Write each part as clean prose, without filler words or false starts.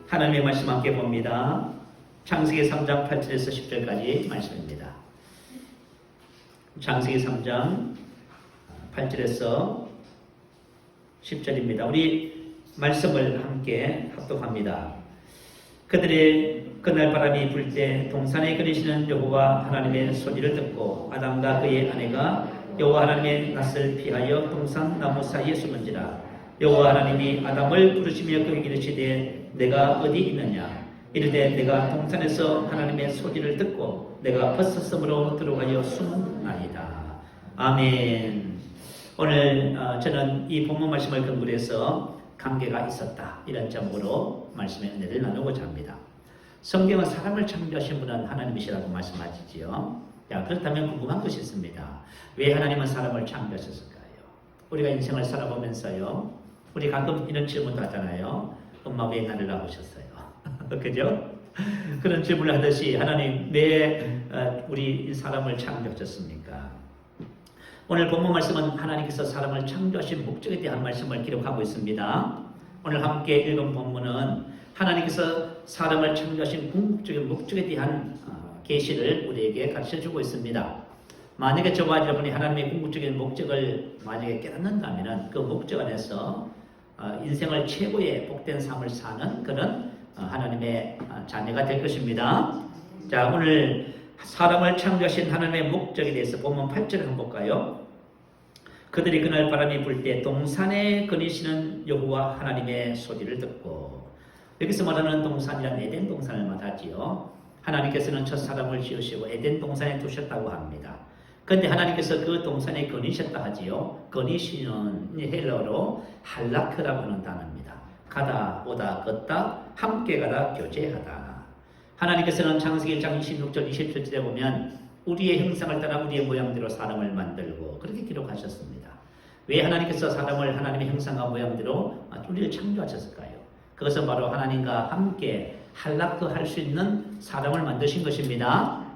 하나님의 말씀 함께 봅니다. 창세기 3장 8절에서 10절까지 말씀입니다. 창세기 3장 8절에서 10절입니다. 우리 말씀을 함께 합독합니다. 그들의 그날 바람이 불 때 동산에 거니시는 여호와 하나님의 소리를 듣고 아담과 그의 아내가 여호와 하나님의 낯을 피하여 동산 나무 사이에 숨은지라. 여호와 하나님이 아담을 부르시며 그에게 이르시되 내가 어디 있느냐. 이르되 내가 동산에서 하나님의 소리를 듣고 내가 벗었으므로 들어가여 숨은나이다. 아멘. 오늘 저는 이 본문 말씀을 근거로 해서 관계가 있었다, 이런 점으로 말씀의 은혜를 나누고자 합니다. 성경은 사람을 창조하신 분은 하나님이시라고 말씀하시지요. 그렇다면 궁금한 것이 있습니다. 왜 하나님은 사람을 창조하셨을까요? 우리가 인생을 살아보면서요, 우리 가끔 이런 질문도 하잖아요. 엄마 왜 나를 낳으셨어요? 그죠? 그런 질문을 하듯이 하나님 왜 우리 사람을 창조하셨습니까? 오늘 본문 말씀은 하나님께서 사람을 창조하신 목적에 대한 말씀을 기록하고 있습니다. 오늘 함께 읽은 본문은 하나님께서 사람을 창조하신 궁극적인 목적에 대한 계시를 우리에게 가르쳐주고 있습니다. 만약에 저와 여러분이 하나님의 궁극적인 목적을 만약에 깨닫는다면 그 목적 안에서 인생을 최고의 복된 삶을 사는 그런 하나님의 자녀가 될 것입니다. 자, 오늘 사람을 창조하신 하나님의 목적에 대해서 본문 8절을 한번 볼까요? 그들이 그날 바람이 불 때 동산에 거니시는 여호와 하나님의 소리를 듣고, 여기서 말하는 동산이란 에덴 동산을 말하지요. 하나님께서는 첫 사람을 지으시고 에덴 동산에 두셨다고 합니다. 그런데 하나님께서 그 동산에 거니셨다 하지요. 거니시는 헬러로 할라크라고 하는 단어입니다. 가다, 오다, 걷다, 함께 가다, 교제하다. 하나님께서는 창세기 1장 26절 27절에 보면 우리의 형상을 따라 우리의 모양대로 사람을 만들고 그렇게 기록하셨습니다. 왜 하나님께서 사람을 하나님의 형상과 모양대로 우리를 창조하셨을까요? 그것은 바로 하나님과 함께 할라크 할 수 있는 사람을 만드신 것입니다.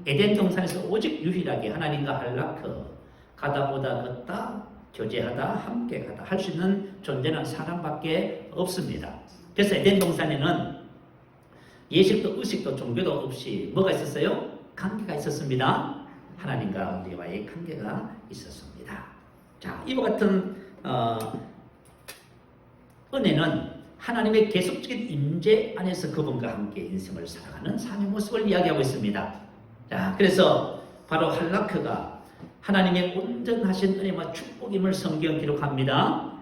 에덴 동산에서 오직 유일하게 하나님과 할라크, 가다 오다 걷다 교제하다 함께 가다 할 수 있는 존재는 사람밖에 없습니다. 그래서 에덴 동산에는 예식도 의식도 종교도 없이 뭐가 있었어요? 관계가 있었습니다. 하나님과 우리와의 관계가 있었습니다. 자, 이와 같은 은혜는 하나님의 계속적인 임재 안에서 그분과 함께 인생을 살아가는 삶의 모습을 이야기하고 있습니다. 자, 그래서 바로 할라크가 하나님의 온전하신 은혜와 축복임을 성경 기록합니다.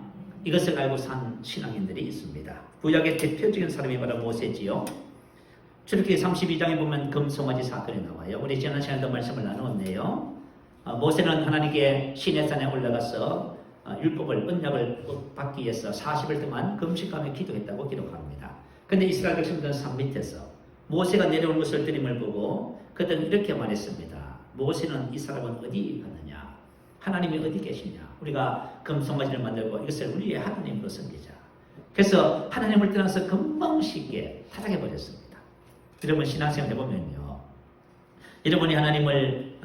이것을 알고 산 신앙인들이 있습니다. 구약의 대표적인 사람이 바로 모세지요. 출애굽기 32장에 보면 금송아지 사건이 나와요. 우리 지난 시간에도 말씀을 나누었네요. 모세는 하나님께 시내산에 올라가서 율법을, 언약을 받기 위해서 40일 동안 금식하며 기도했다고 기록합니다. 그런데 이스라엘 백성들은 산 밑에서 모세가 내려온 것을 들임을 보고 그들은 이렇게 말했습니다. 모세는 이 사람은 어디 갔느냐? 하나님이 어디 계시냐? 우리가 금송아지를 만들고 이것을 우리의 하나님으로 섬기자. 그래서 하나님을 떠나서 금방 쉽게 타락해버렸습니다. 여러분 신앙생활 해보면요, 여러분이 하나님을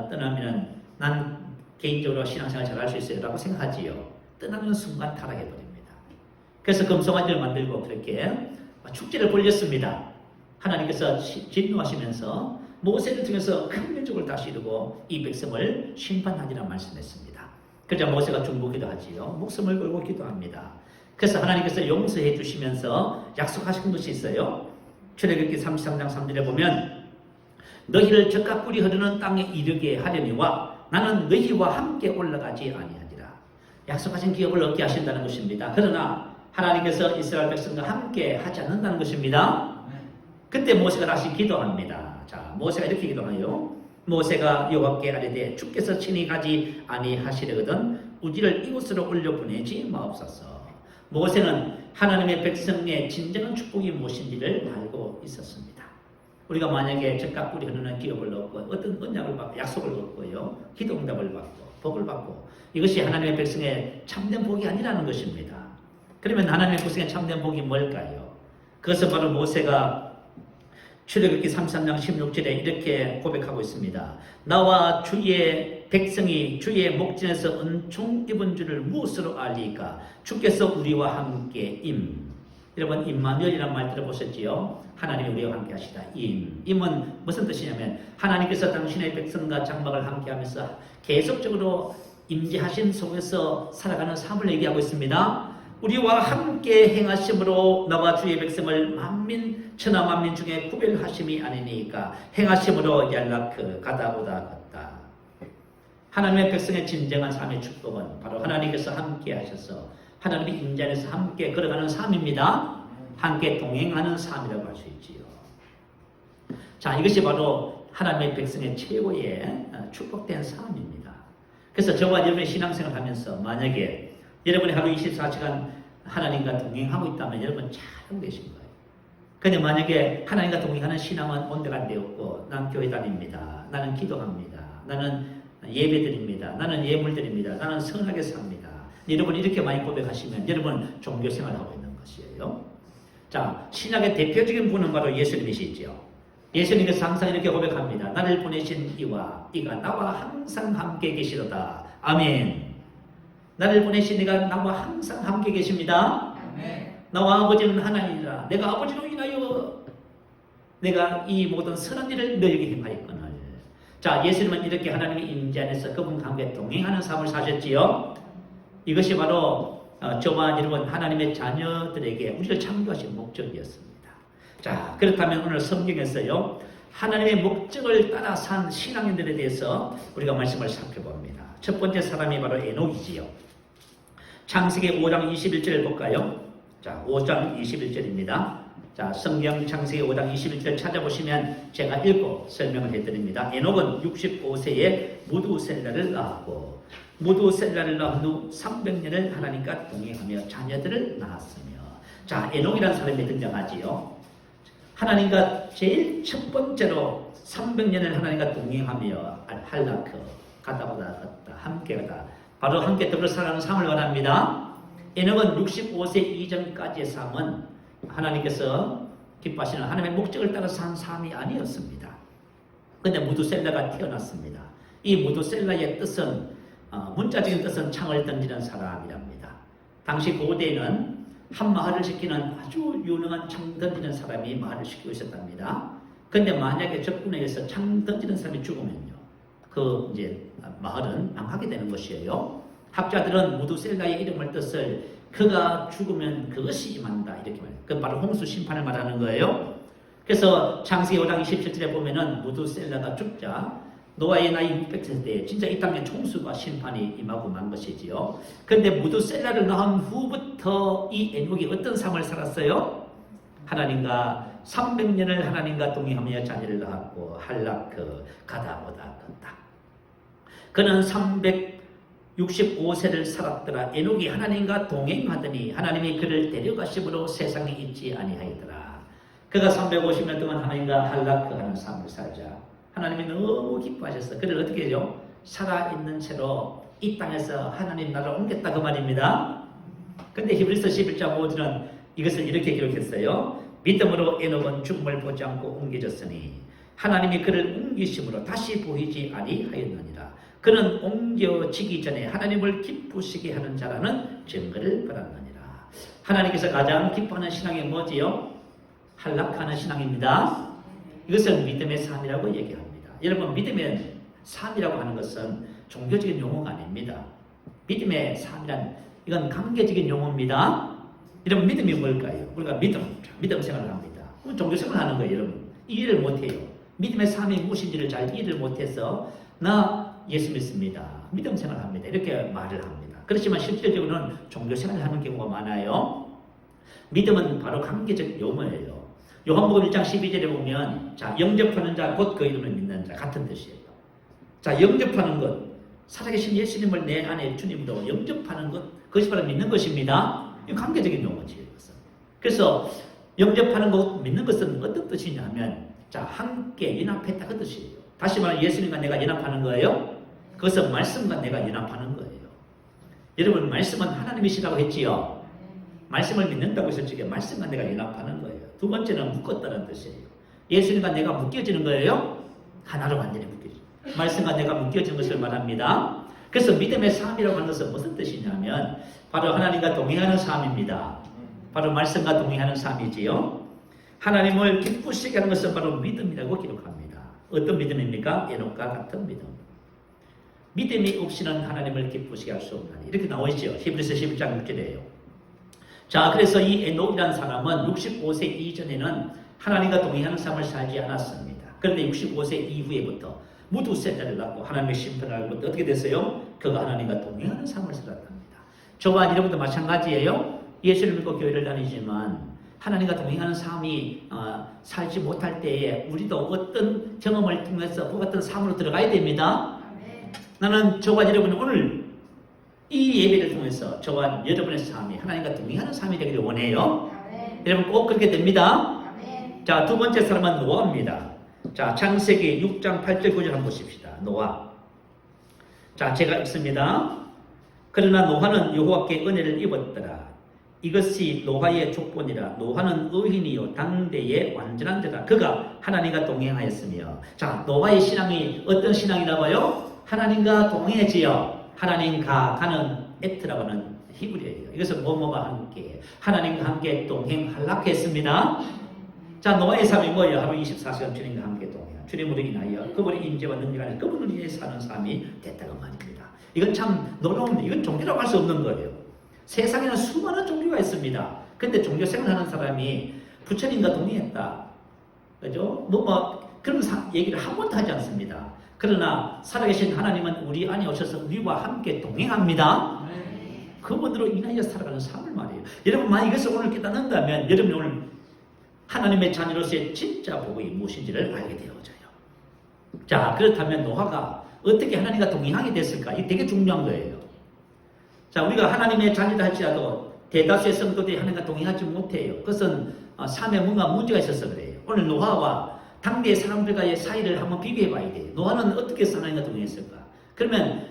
떠나면 난 개인적으로 신앙생활 잘할 수 있어요 라고 생각하지요. 떠나는 순간 타락해버립니다. 그래서 금송아지를 만들고 그렇게 축제를 벌렸습니다. 하나님께서 진노하시면서 모세를 통해서 큰 민족을 다시 이루고 이 백성을 심판하리라 말씀했습니다. 그러자 모세가 중보기도 하지요. 목숨을 걸고 기도합니다. 그래서 하나님께서 용서해 주시면서 약속하신 것이 있어요. 출애굽기 33장 3절에 보면 너희를 적과 꿀이 흐르는 땅에 이르게 하려니와 나는 너희와 함께 올라가지 아니하리라. 약속하신 기업을 얻게 하신다는 것입니다. 그러나 하나님께서 이스라엘 백성과 함께 하지 않는다는 것입니다. 그때 모세가 다시 기도합니다. 자, 모세가 이렇게 기도하요. 모세가 여호와께 아뢰되 주께서 친히 가지 아니하시려거든 우리를 이곳으로 올려보내지 마옵소서. 모세는 하나님의 백성의 진정한 축복이 무엇인지를 알고 있었습니다. 우리가 만약에 적과 꿀이 흐르는 기업을 얻고 어떤 언약을 받고 약속을 얻고요, 기도응답을 받고 복을 받고 이것이 하나님의 백성의 참된 복이 아니라는 것입니다. 그러면 하나님의 백성의 참된 복이 뭘까요? 그것은 바로 모세가 출애굽기 33장 16절에 이렇게 고백하고 있습니다. 나와 주의 백성이 주의 목전에서 은총 입은 줄을 무엇으로 알리까? 주께서 우리와 함께 여러분 임마누엘이라는 말 들어보셨지요? 하나님이 우리와 함께 하시다. 임은 무슨 뜻이냐면 하나님께서 당신의 백성과 장막을 함께 하면서 계속적으로 임재하신 속에서 살아가는 삶을 얘기하고 있습니다. 우리와 함께 행하심으로 나와 주의 백성을 만민 천하 만민 중에 구별하심이 아니니까 행하심으로 연락그 가다 오다 갔다. 하나님의 백성의 진정한 삶의 축복은 바로 하나님께서 함께 하셔서 하나님의 임재 안에서 함께 걸어가는 삶입니다. 함께 동행하는 삶이라고 할 수 있지요. 자, 이것이 바로 하나님의 백성의 최고의 축복된 삶입니다. 그래서 저와 여러분의 신앙생활을 하면서 만약에 여러분이 하루 24시간 하나님과 동행하고 있다면 여러분 잘하고 계신 거예요. 근데 만약에 하나님과 동행하는 신앙은 온데간데 없고 난 교회 다닙니다. 나는 기도합니다. 나는 예배드립니다. 나는 예물드립니다. 나는 선하게 삽니다. 여러분 이렇게 많이 고백하시면 여러분 종교생활을 하고 있는 것이에요. 자, 신약의 대표적인 분은 바로 예수님이시죠. 예수님께서 항상 이렇게 고백합니다. 나를 보내신 이와 이가 나와 항상 함께 계시도다. 아멘. 나를 보내신 이가 나와 항상 함께 계십니다. 아멘. 나와 아버지는 하나님이라. 내가 아버지로 인하여 내가 이 모든 선한 일을 너에게 행하였거늘. 자, 예수님은 이렇게 하나님의 임재 안에서 그분과 함께 동행하는 삶을 사셨지요. 이것이 바로 저와 여러분 하나님의 자녀들에게 우리를 창조하신 목적이었습니다. 자, 그렇다면 오늘 성경에서요 하나님의 목적을 따라 산 신앙인들에 대해서 우리가 말씀을 살펴봅니다. 첫 번째 사람이 바로 에녹이지요. 창세기 5장 21절을 볼까요? 자, 5장 21절입니다. 자, 성경 창세기 5장 21절 찾아보시면 제가 읽고 설명을 해드립니다. 에녹은 65세에 무두셀라를 낳았고 무두셀라를 낳은 후 300년을 하나님과 동행하며 자녀들을 낳았으며. 자, 에녹이라는 사람이 등장하지요. 하나님과 제일 첫 번째로 300년을 하나님과 동행하며 할라크 가다 오다 갔다 함께 가다 바로 함께 더불어 살아가는 삶을 원합니다. 에녹은 65세 이전까지의 삶은 하나님께서 기뻐하시는 하나님의 목적을 따라 산 삶이 아니었습니다. 그런데 무두셀라가 태어났습니다. 이 무두셀라의 뜻은 문자적인 뜻은 창을 던지는 사람이랍니다. 당시 고대에는 한 마을을 지키는 아주 유능한 창 던지는 사람이 마을을 지키고 있었답니다. 그런데 만약에 적군에게서 창 던지는 사람이 죽으면요, 그 이제 마을은 망하게 되는 것이에요. 학자들은 무두셀라의 이름을 뜻을 그가 죽으면 그것이 임한다 이렇게 말해요. 그 바로 홍수 심판을 말하는 거예요. 그래서 창세기 5장 27절에 보면은 무두셀라가 죽자 노아의 나이 600세 때 진짜 이 땅에 총수가 심판이 임하고 만 것이지요. 그런데 무두셀라를 낳은 후부터 이 에녹이 어떤 삶을 살았어요? 하나님과 300년을 하나님과 동행하며 자녀를 낳았고 할라크 가다 오다 갔다. 그는 365세를 살았더라. 에녹이 하나님과 동행하더니 하나님이 그를 데려가심으로 세상에 있지 아니하였더라. 그가 350년 동안 하나님과 할라크하는 삶을 살자 하나님이 너무 기뻐하셨어. 그를 어떻게 해요? 살아있는 채로 이 땅에서 하나님 나라를 옮겼다 그 말입니다. 근데 히브리서 11장 5절은 이것을 이렇게 기록했어요. 믿음으로 에녹은 죽음을 보지 않고 옮겨졌으니 하나님이 그를 옮기심으로 다시 보이지 아니하였느니라. 그는 옮겨지기 전에 하나님을 기쁘시게 하는 자라는 증거를 받았느니라. 하나님께서 가장 기뻐하는 신앙이 뭐지요? 할락하는 신앙입니다. 이것을 믿음의 삶이라고 얘기합니다. 여러분, 믿음의 삶이라고 하는 것은 종교적인 용어가 아닙니다. 믿음의 삶이란 이건 관계적인 용어입니다. 여러분, 믿음이 뭘까요? 우리가 믿음 생활을 합니다. 종교 생활을 하는 거예요. 여러분, 이해를 못해요. 믿음의 삶이 무엇인지를 잘 이해를 못해서 나 예수 믿습니다. 믿음 생활을 합니다. 이렇게 말을 합니다. 그렇지만 실질적으로는 종교 생활을 하는 경우가 많아요. 믿음은 바로 관계적 용어예요. 요한복음 1장 12절에 보면 자, 영접하는 자 곧 그 이름을 믿는 자 같은 뜻이에요. 자, 영접하는 것, 살아계신 예수님을 내 안에 주님으로 영접하는 것, 그것이 바로 믿는 것입니다. 이 관계적인 용어지요. 그래서 영접하는 것, 믿는 것은 어떤 뜻이냐면 자, 함께 연합했다 그 뜻이에요. 다시 말해 예수님과 내가 연합하는 거예요. 그것은 말씀과 내가 연합하는 거예요. 여러분, 말씀은 하나님이시라고 했지요. 말씀을 믿는다고 했을 적에 말씀과 내가 연합하는 거예요. 두 번째는 묶었다는 뜻이에요. 예수님과 내가 묶여지는 거예요. 하나로 완전히 묶여지는 거예요. 말씀과 내가 묶여지는 것을 말합니다. 그래서 믿음의 삶이라고 하는 것은 무슨 뜻이냐면 바로 하나님과 동행하는 삶입니다. 바로 말씀과 동행하는 삶이지요. 하나님을 기쁘시게 하는 것은 바로 믿음이라고 기록합니다. 어떤 믿음입니까? 에녹과 같은 믿음. 믿음이 없이는 하나님을 기쁘시게 할 수 없나니 이렇게 나오죠. 히브리서 11장 6절이에요. 자, 그래서 이 에녹이라는 사람은 65세 이전에는 하나님과 동행하는 삶을 살지 않았습니다. 그런데 65세 이후에부터 무두 세자를 낳고 하나님의 심판을 알고 어떻게 됐어요? 그가 하나님과 동행하는 삶을 살았답니다. 저와 여러분도 마찬가지예요. 예수를 믿고 교회를 다니지만 하나님과 동행하는 삶이 살지 못할 때에 우리도 어떤 경험을 통해서 그 같은 삶으로 들어가야 됩니다. 나는 저와 여러분 오늘 이 예배를 통해서 저와 여러분의 삶이 하나님과 동행하는 삶이 되기를 원해요. 여러분 꼭 그렇게 됩니다. 자, 두 번째 사람은 노아입니다. 자, 창세기 6장 8절 9절 한번 보십시다. 노아. 자, 제가 읽습니다. 그러나 노아는 여호와께 은혜를 입었더라. 이것이 노아의 족본이라. 노아는 의인이요 당대의 완전한 자다. 그가 하나님과 동행하였으며. 자, 노아의 신앙이 어떤 신앙이라고요? 하나님과 동행했지요. 하나님과 가는 에트라고 하는 히브리어예요. 이것은 뭐뭐와 함께 하나님과 함께 동행하려고 했습니다. 자, 노아의 삶이 뭐예요? 하루 24시간 주님과 함께 동행. 주님으로 인하여 그분의 인재와 능력 안에 그분을 위해 사는 삶이 됐다고 말입니다. 이건 참 놀라운, 이건 종교라고 할 수 없는 거예요. 세상에는 수많은 종교가 있습니다. 근데 종교 생활하는 사람이 부처님과 동행했다. 그죠? 그런 얘기를 한 번도 하지 않습니다. 그러나 살아계신 하나님은 우리 안에 오셔서 우리와 함께 동행합니다. 그분으로 인하여 살아가는 삶을 말이에요. 여러분 만약 이것을 오늘 깨닫는다면 여러분이 오늘 하나님의 자녀로서의 진짜 복이 무엇인지를 알게 되어져요. 자, 그렇다면 노아가 어떻게 하나님과 동행하게 됐을까? 이게 되게 중요한 거예요. 자, 우리가 하나님의 자녀다 할지라도 대다수의 성도들이 하나님과 동행하지 못해요. 그것은 삶에 뭔가 문제가 있어서 그래요. 오늘 노아와 당대의 사람들과의 사이를 한번 비교해 봐야 돼요. 노아는 어떻게 해서 하나님과 동행했을까? 그러면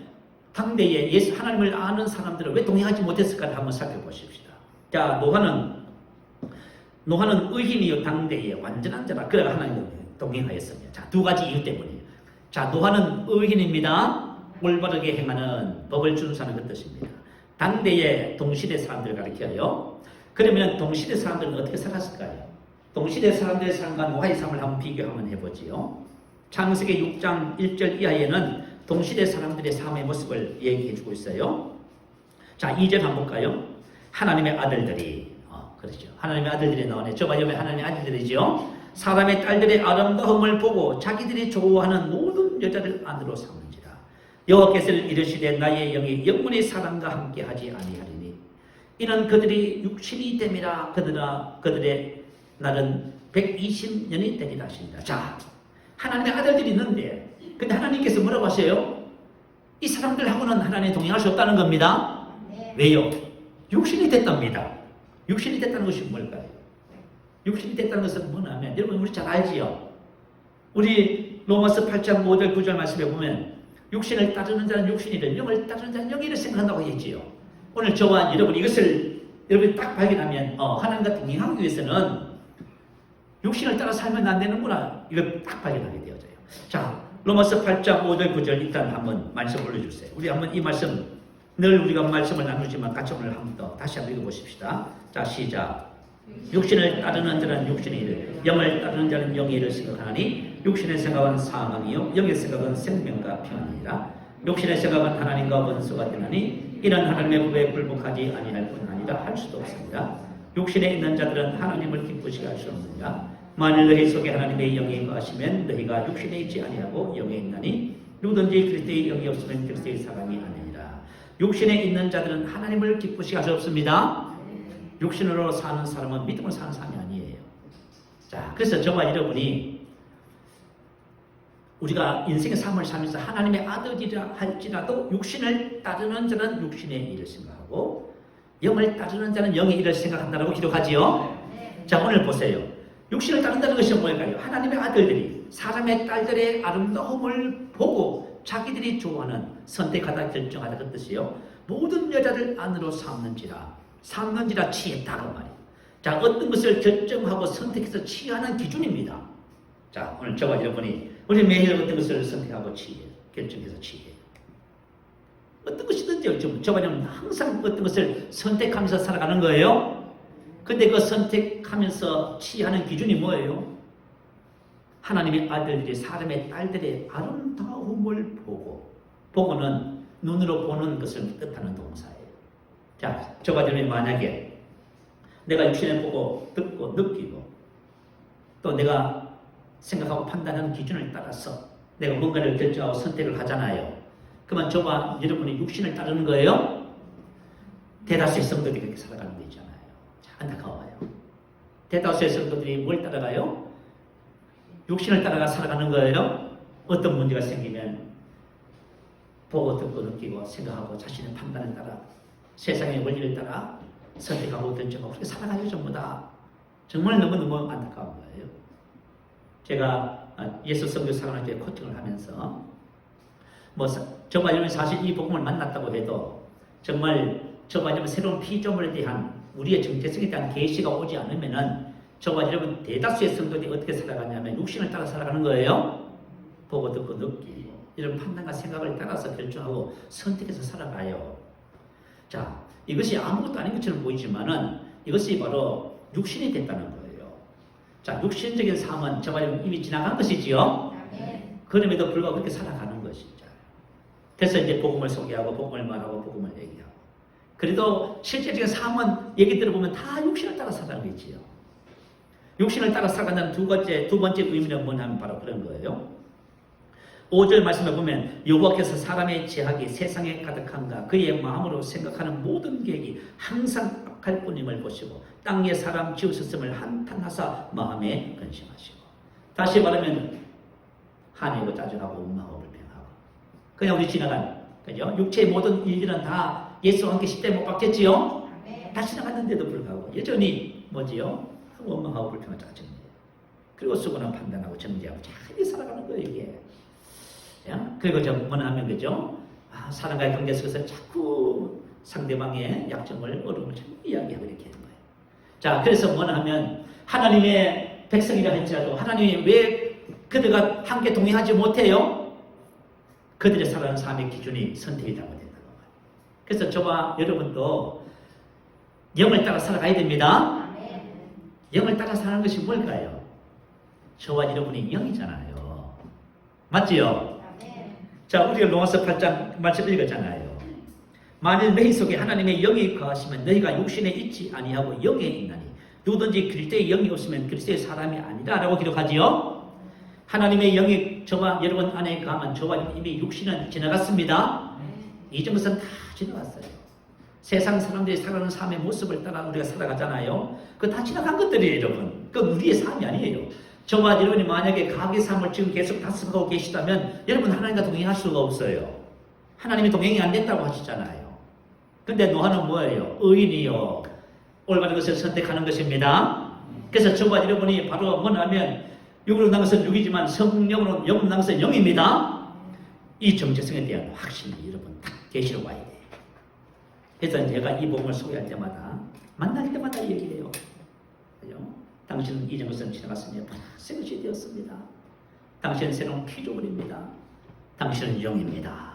당대의 예수 하나님을 아는 사람들은 왜 동행하지 못했을까를 한번 살펴보십시다. 자, 노아는 의인이요 당대의 완전한 자라. 그래가 하나님과 동행하였습니다. 자, 두 가지 이유 때문이에요. 자, 노아는 의인입니다. 올바르게 행하는 법을 준수하는 그 뜻입니다. 당대의 동시대 사람들을 가리켜요. 그러면 동시대 사람들은 어떻게 살았을까요? 동시대 사람들의 삶과 노아의 삶을 한번 비교하면 해보지요. 창세기 6장 1절 이하에는 동시대 사람들의 삶의 모습을 얘기해주고 있어요. 자, 2절 한번 볼까요? 하나님의 아들들이 그렇죠. 하나님의 아들들이 나오네. 저와 여러분 하나님의 아들들이죠. 사람의 딸들의 아름다움을 보고 자기들이 좋아하는 모든 여자를 아내로 삼는지라. 여호와께서 이르시되 나의 영이 영원히 사람과 함께하지 아니하리니 이는 그들이 육신이 됨이라. 그들의 날은 120년이 되리라 하신다. 자, 하나님의 아들들이 있는데 근데 하나님께서 뭐라고 하세요? 이 사람들하고는 하나님이 동행할 수 없다는 겁니다. 왜요? 육신이 됐답니다. 육신이 됐다는 것이 뭘까요? 육신이 됐다는 것은 뭐냐면 여러분 우리 잘 알지요? 우리 로마서 8장 5절 9절 말씀에 보면 육신을 따르는 자는 육신이를 영을 따르는 자는 영이를 생각한다고 했지요. 오늘 저와 여러분 이것을 여러분이 딱 발견하면 하나님과 동행하기 위해서는 육신을 따라 살면 안 되는구나. 이걸 딱 발견하게 되어져요. 자, 로마서 8장 5절 9절 일단 한번 말씀 올려주세요. 우리 한번 이 말씀 늘 우리가 말씀을 나누지만 같이 오늘 한번 더 다시 한번 읽어보십시다. 자, 시작. 육신을 따르는 자는 육신의 일을, 영을 따르는 자는 영의 일을 생각하니 육신의 생각은 사망이요 영의 생각은 생명과 평안이라. 육신의 생각은 하나님과 원수가 되나니 이는 하나님의 법에 굴복하지 아니할 뿐 아니라 할 수도 없습니다. 육신에 있는 자들은 하나님을 기쁘시게 할 수 없느니라. 만일 너희 속에 하나님의 영이 거하시면 너희가 육신에 있지 아니하고 영에 있나니 누구든지 그리스도의 영이 없으면 그리스도의 사람이 아니니라. 육신에 있는 자들은 하나님을 기쁘시게 할 수 없습니다. 육신으로 사는 사람은 믿음으로 사는 사람이 아니에요. 자, 그래서 저와 여러분이 우리가 인생의 삶을 살면서 하나님의 아들이라 할지라도 육신을 따르는 자는 육신의 일을 생각하고 영을 따르는 자는 영의 일을 생각한다고 기록하지요. 자, 오늘 보세요. 육신을 따른다는 것이 뭘까요? 하나님의 아들들이 사람의 딸들의 아름다움을 보고 자기들이 좋아하는 선택하다 결정하다 그 뜻이요. 모든 여자를 안으로 삼는지라 취했다고 말이에요. 자, 어떤 것을 결정하고 선택해서 취하는 기준입니다. 자, 오늘 저와 여러분이 우리 매일 어떤 것을 선택하고 취해요. 결정해서 취해요. 어떤 것이든지 저와 여러분 항상 어떤 것을 선택하면서 살아가는 거예요. 근데 그 선택하면서 취하는 기준이 뭐예요? 하나님의 아들들이 사람의 딸들의 아름다움을 보고는 눈으로 보는 것을 뜻하는 동사예요. 자, 저 같은 경우에 만약에 내가 육신을 보고 듣고 느끼고 또 내가 생각하고 판단하는 기준을 따라서 내가 뭔가를 결정하고 선택을 하잖아요. 그러면 저와 여러분이 육신을 따르는 거예요? 대다수의 성도들이 그렇게 살아가는 거 있잖아요. 안타까워요. 대다수의 성도들이 뭘 따라가요? 육신을 따라가 살아가는 거예요. 어떤 문제가 생기면 보고 듣고 느끼고 생각하고 자신의 판단을 따라 세상의 원리를 따라 선택하고 결정하고 그렇게 살아가요. 전부 다. 정말 너무너무 안타까운 거예요. 제가 예수 선교사관학교에 코칭을 하면서 저와 여러분이 사실 이 복음을 만났다고 해도 정말 저와 여러분 새로운 피조물에 대한 우리의 정체성에 대한 계시가 오지 않으면은 저와 여러분 대다수의 성도들이 어떻게 살아가냐면 육신을 따라 살아가는 거예요. 보고 듣고 느끼고 이런 판단과 생각을 따라서 결정하고 선택해서 살아가요. 자, 이것이 아무것도 아닌 것처럼 보이지만은 이것이 바로 육신이 됐다는 거예요. 자, 육신적인 삶은 저와 여러분 이미 지나간 것이지요. 그럼에도 불구하고 그렇게 살아가는 것이죠. 그래서 이제 복음을 소개하고 복음을 말하고 복음을 얘기하고 그래도 실제적인 삶은 얘기 들어보면 다 육신을 따라 살아가는 거지요. 육신을 따라 살아간다는 두 번째 의미는 뭐냐면 바로 그런 거예요. 5절 말씀에 보면 여호와께서 사람의 제약이 세상에 가득한가 그의 마음으로 생각하는 모든 계획이 항상 악할 뿐임을 보시고 땅에 사람 지으셨음을 한탄하사 마음에 근심하시고 다시 말하면 한해고 짜증하고 원망하고 불평하고 그냥 우리 지나간 그죠? 육체의 모든 일들은 다 예수와 함께 십자가에 못 박혔지요? 다 지나갔는데도 불구하고 여전히 뭐지요? 원망하고 불평하고 짜증내요. 그리고 수고는 판단하고 정죄하고 잘 살아가는 거예요 이게. 그리고 뭐하면 그죠? 사람과의 관계 속에서 자꾸 상대방의 약점을 어려움을 자꾸 이야기하고 이렇게 하는 거예요. 자, 그래서 뭐하면 하나님의 백성이라 할지라도 하나님이 왜 그들과 함께 동행하지 못해요? 그들의 살아가는 삶의 기준이 선택이 잘못된다는 거예요. 그래서 저와 여러분도 영을 따라 살아가야 됩니다. 영을 따라 사는 것이 뭘까요? 저와 여러분이 영이잖아요. 맞지요? 자, 우리가 로마서 8장 말씀 읽었잖아요. 만일 너희 속에 하나님의 영이 거하시면 너희가 육신에 있지 아니하고 영에 있나니 누구든지 그리스도의 영이 없으면 그리스도의 사람이 아니라 라고 기록하지요. 하나님의 영이 저와 여러분 안에 거하면 저와 이미 육신은 지나갔습니다. 이전 것은 다 지나갔어요. 세상 사람들이 살아가는 삶의 모습을 따라 우리가 살아가잖아요. 그거 다 지나간 것들이에요, 여러분. 그건 우리의 삶이 아니에요. 저와 여러분이 만약에 가게 삶을 지금 계속 다스리고 계시다면 여러분 하나님과 동행할 수가 없어요. 하나님이 동행이 안 된다고 하시잖아요. 근데 노아는 뭐예요? 의인이요. 올바른 것을 선택하는 것입니다. 그래서 저와 여러분이 바로 뭐냐면 육으로 난 것은 육이지만 성령으로 영으로 난 것은 영입니다. 이 정체성에 대한 확신이 여러분 딱 계시러 와야 돼요. 그래서 제가 이 복음을 소개할 때마다 만날 때마다 얘기해요. 그죠? 당신은 이전 것은 지나갔으니 새 것이 되었습니다. 당신은 새로운 피조물입니다. 당신은 영입니다.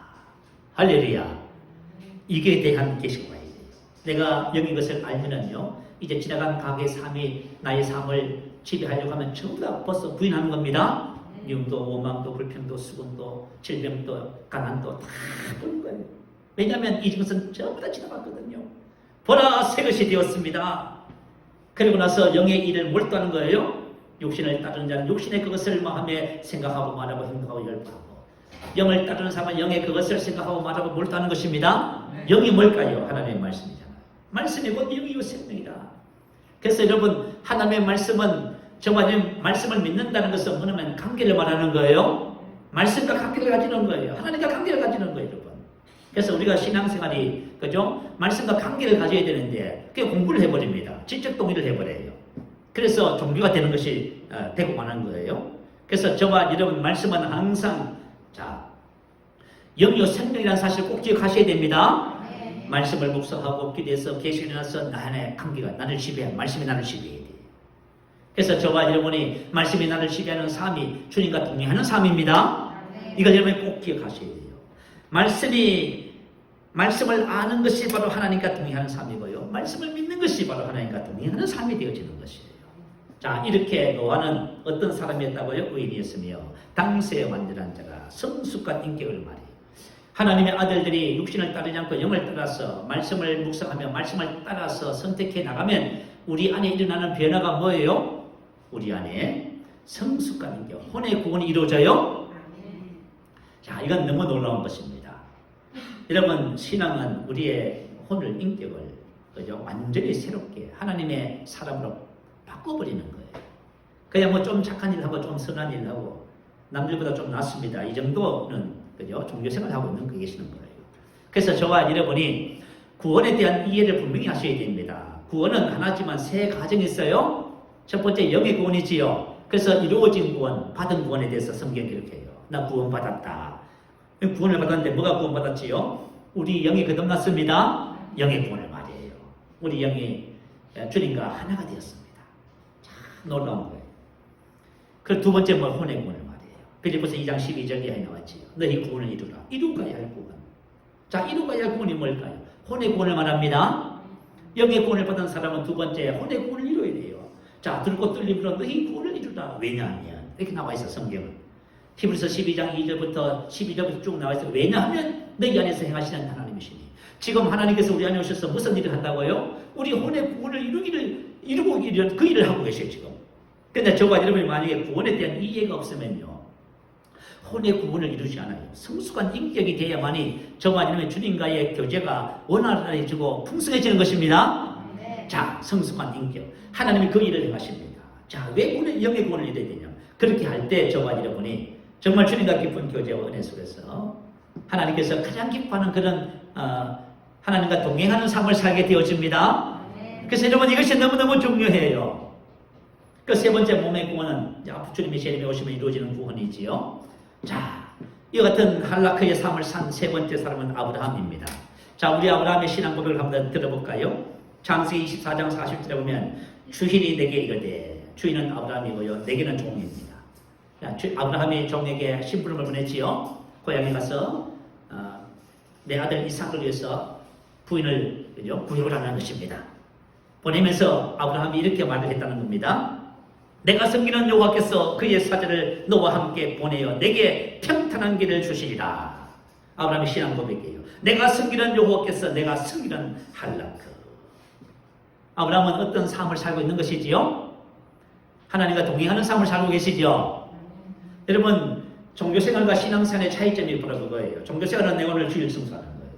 할렐루야. 이게 대한 계시가 와야 돼요. 내가 영인 것을 알면은요, 이제 지나간 과거의 삶이 나의 삶을 지배하려고 하면 전부 다 벌써 부인하는 겁니다. 미움도, 원망도, 불평도, 수군도, 질병도, 가난도 다 버린 거예요. 왜냐하면 이 것은 전부 다 지나갔거든요. 보라, 새 것이 되었습니다. 그리고 나서 영의 일을 몰두하는 거예요. 육신을 따르는 자는 육신의 그것을 마음에 생각하고 말하고 행동하고 열파하고, 영을 따르는 사람은 영의 그것을 생각하고 말하고 몰두하는 것입니다. 영이 뭘까요? 하나님의 말씀이잖아요. 말씀이 곧 영이요 생명이다. 그래서 여러분, 하나님의 말씀은 정말 말씀을 믿는다는 것은 뭐냐면 관계를 말하는 거예요. 말씀과 관계를 가지는 거예요. 하나님과 관계를 가지는 거예요, 여러분. 그래서 우리가 신앙생활이, 그죠? 말씀과 관계를 가져야 되는데, 그게 공부를 해버립니다. 지적 동의를 해버려요. 그래서 종교가 되는 것이 되고 마는 거예요. 그래서 저와 여러분 말씀은 항상, 자, 영이요 생명이라는 사실을 꼭 기억하셔야 됩니다. 말씀을 묵상하고 기도해서 계시를 나서 나의 관계가 나를 지배해, 말씀이 나를 지배해야 돼요. 그래서 저와 여러분이 말씀이 나를 지배하는 삶이 주님과 동행하는 삶입니다. 이걸 여러분이 꼭 기억하셔야 돼요. 말씀을 아는 것이 바로 하나님과 동행하는 삶이고요. 말씀을 믿는 것이 바로 하나님과 동행하는 삶이 되어지는 것이에요. 자, 이렇게 노아는 어떤 사람이었다고요? 의인이었으며 당세에 완전한 자가 성숙한 인격을 말해요. 하나님의 아들들이 육신을 따르지 않고 영을 따라서 말씀을 묵상하며 말씀을 따라서 선택해 나가면 우리 안에 일어나는 변화가 뭐예요? 우리 안에 성숙한 인격, 혼의 구원이 이루어져요. 자, 이건 너무 놀라운 것입니다. 여러분, 신앙은 우리의 혼을, 인격을 그죠? 완전히 새롭게 하나님의 사람으로 바꿔버리는 거예요. 그냥 뭐 좀 착한 일 하고 좀 선한 일 하고 남들보다 좀 낫습니다. 이 정도는 그죠? 종교생활을 하고 있는 계시는 거예요. 그래서 저와 여러분이 구원에 대한 이해를 분명히 하셔야 됩니다. 구원은 하나지만 세 가정이 있어요. 첫 번째 영의 구원이지요. 그래서 이루어진 구원, 받은 구원에 대해서 성경이 이렇게 해요. 나 구원받았다. 구원을 받았는데 뭐가 구원받았지요? 우리 영이 거듭났습니다. 영의 구원을 말이에요. 우리 영이 주님과 하나가 되었습니다. 참 놀라운 거예요. 그 두 번째 뭐 혼의 구원을 말이에요. 빌립보서 2장 12절에 나왔지요. 너희 구원을 이루라. 이루가야 할 구원. 자, 이루가야 할 구원이 뭘까요? 혼의 구원을 말합니다. 영의 구원을 받은 사람은 두 번째 혼의 구원을 이루어야 돼요. 자, 들고 떨림으로 너희 구원을 이루라. 왜냐하면 이렇게 나와 있어 성경은. 히브리서 12장 2절부터 12절부터 쭉 나와 있어. 왜냐하면 너희 안에서 행하시는 하나님이시니. 지금 하나님께서 우리 안에 오셔서 무슨 일을 한다고요? 우리 혼의 구원을 이루고 그 일을 하고 계세요 지금. 근데 저와 여러분이 만약에 구원에 대한 이해가 없으면요, 혼의 구원을 이루지 않아요. 성숙한 인격이 돼야만이 저와 여러분의 주님과의 교제가 원활해지고 풍성해지는 것입니다. 네. 자, 성숙한 인격. 하나님이 그 일을 행하십니다. 자, 왜 영의 구원을 이뤄야 되냐? 그렇게 할 때 저와 여러분이 정말 주님과 깊은 교제와 은혜 속에서 하나님께서 가장 기뻐하는 그런 하나님과 동행하는 삶을 살게 되어집니다. 네. 그래서 여러분 이것이 너무너무 중요해요. 그 세 번째 몸의 구원은 주님이 재림에 오시면 이루어지는 구원이지요. 자, 이와 같은 할라크의 삶을 산 세 번째 사람은 아브라함입니다. 자, 우리 아브라함의 신앙 고백을 한번 들어볼까요? 창세기 24장 40절에 보면 주인이 내게 이르되, 주인은 아브라함이고요, 내게는 종입니다. 자, 아브라함이 종에게 심부름을 보냈지요. 고향에 가서 내 아들 이삭을 위해서 부인을 구역을 하는 것입니다. 보내면서 아브라함이 이렇게 말을 했다는 겁니다. 내가 섬기는 여호와께서 그의 사자를 너와 함께 보내어 내게 평탄한 길을 주시리라. 아브라함의 신앙 고백이에요. 내가 섬기는 여호와께서 내가 섬기는 할라크. 아브라함은 어떤 삶을 살고 있는 것이지요? 하나님과 동행하는 삶을 살고 계시죠? 여러분, 종교생활과 신앙생활의 차이점이 바로 그거예요. 종교생활은 내 오늘 주일 성수하는 거예요.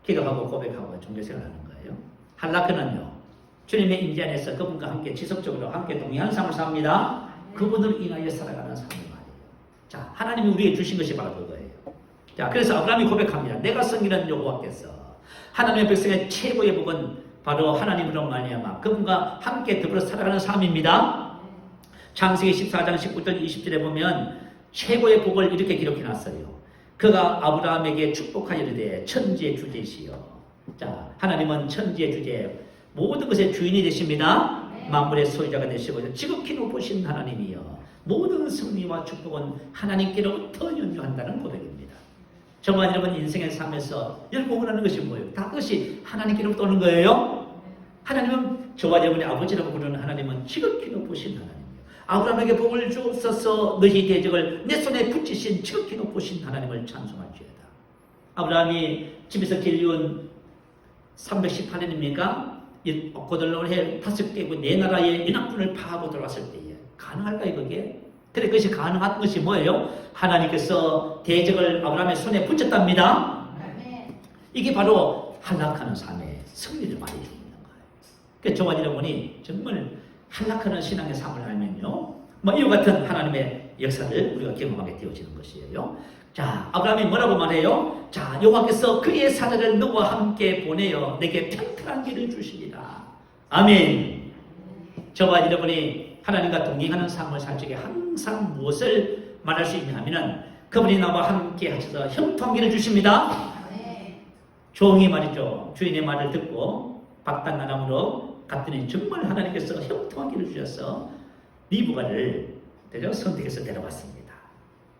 기도하고 고백하고 종교생활하는 거예요. 할라크는요, 주님의 임재 안에서 그분과 함께 지속적으로 함께 동행하는 삶을 삽니다. 그분을 인하여 살아가는 삶을 말이에요. 자, 하나님이 우리에게 주신 것이 바로 그거예요. 자, 그래서 아브라함이 고백합니다. 내가 섬기는 여호와께서, 하나님의 백성의 최고의 복은 바로 하나님으로 말미암아 그분과 함께 더불어 살아가는 삶입니다. 창세기 14장 19절 20절에 보면 최고의 복을 이렇게 기록해놨어요. 그가 아브라함에게 축복하여 이르되 천지의 주제시여. 자, 하나님은 천지의 주제, 모든 것의 주인이 되십니다. 만물의 소유자가 되시고 지극히 높으신 하나님이여, 모든 승리와 축복은 하나님께로부터 연주한다는 고백입니다. 저와 여러분 인생의 삶에서 여러분 원하는 것이 뭐예요? 다 그것이 하나님께로부터 오는 거예요. 하나님은 저와 여러분의 아버지라고 부르는 하나님은 지극히 높으신 하나님이에요. 아브라함에게 복을 주옵소서 너희 대적을 내 손에 붙이신 지극히 높으신 하나님을 찬송할지어다. 아브라함이 집에서 길리온 318년입니까? 고들로 해 5개국 네 나라의 연합군을 파하고 들어왔을 때에 가능할까요 그게? 근데 그것이 가능한 것이 뭐예요? 하나님께서 대적을 아브라함의 손에 붙였답니다. 이게 바로 한락하는 삶의 승리를 많이 주는 거예요. 그래서 저와 여러분이 정말 한락하는 신앙의 삶을 알면요, 뭐 이와 같은 하나님의 역사를 우리가 경험하게 되어지는 것이에요. 자, 아브라함이 뭐라고 말해요? 자, 여호와께서 그의 사자를 너와 함께 보내어 내게 평탄한 길을 주시리라. 아멘. 저와 여러분이 하나님과 동행하는 삶을 살 적에 항상 무엇을 말할 수 있냐 하면은 그분이 나와 함께 하셔서 형통한 길을 주십니다. 종이 말이죠. 주인의 말을 듣고 박단나람으로 갔더니 정말 하나님께서 형통한 길을 주셔서 리브가를 선택해서 데려갔습니다.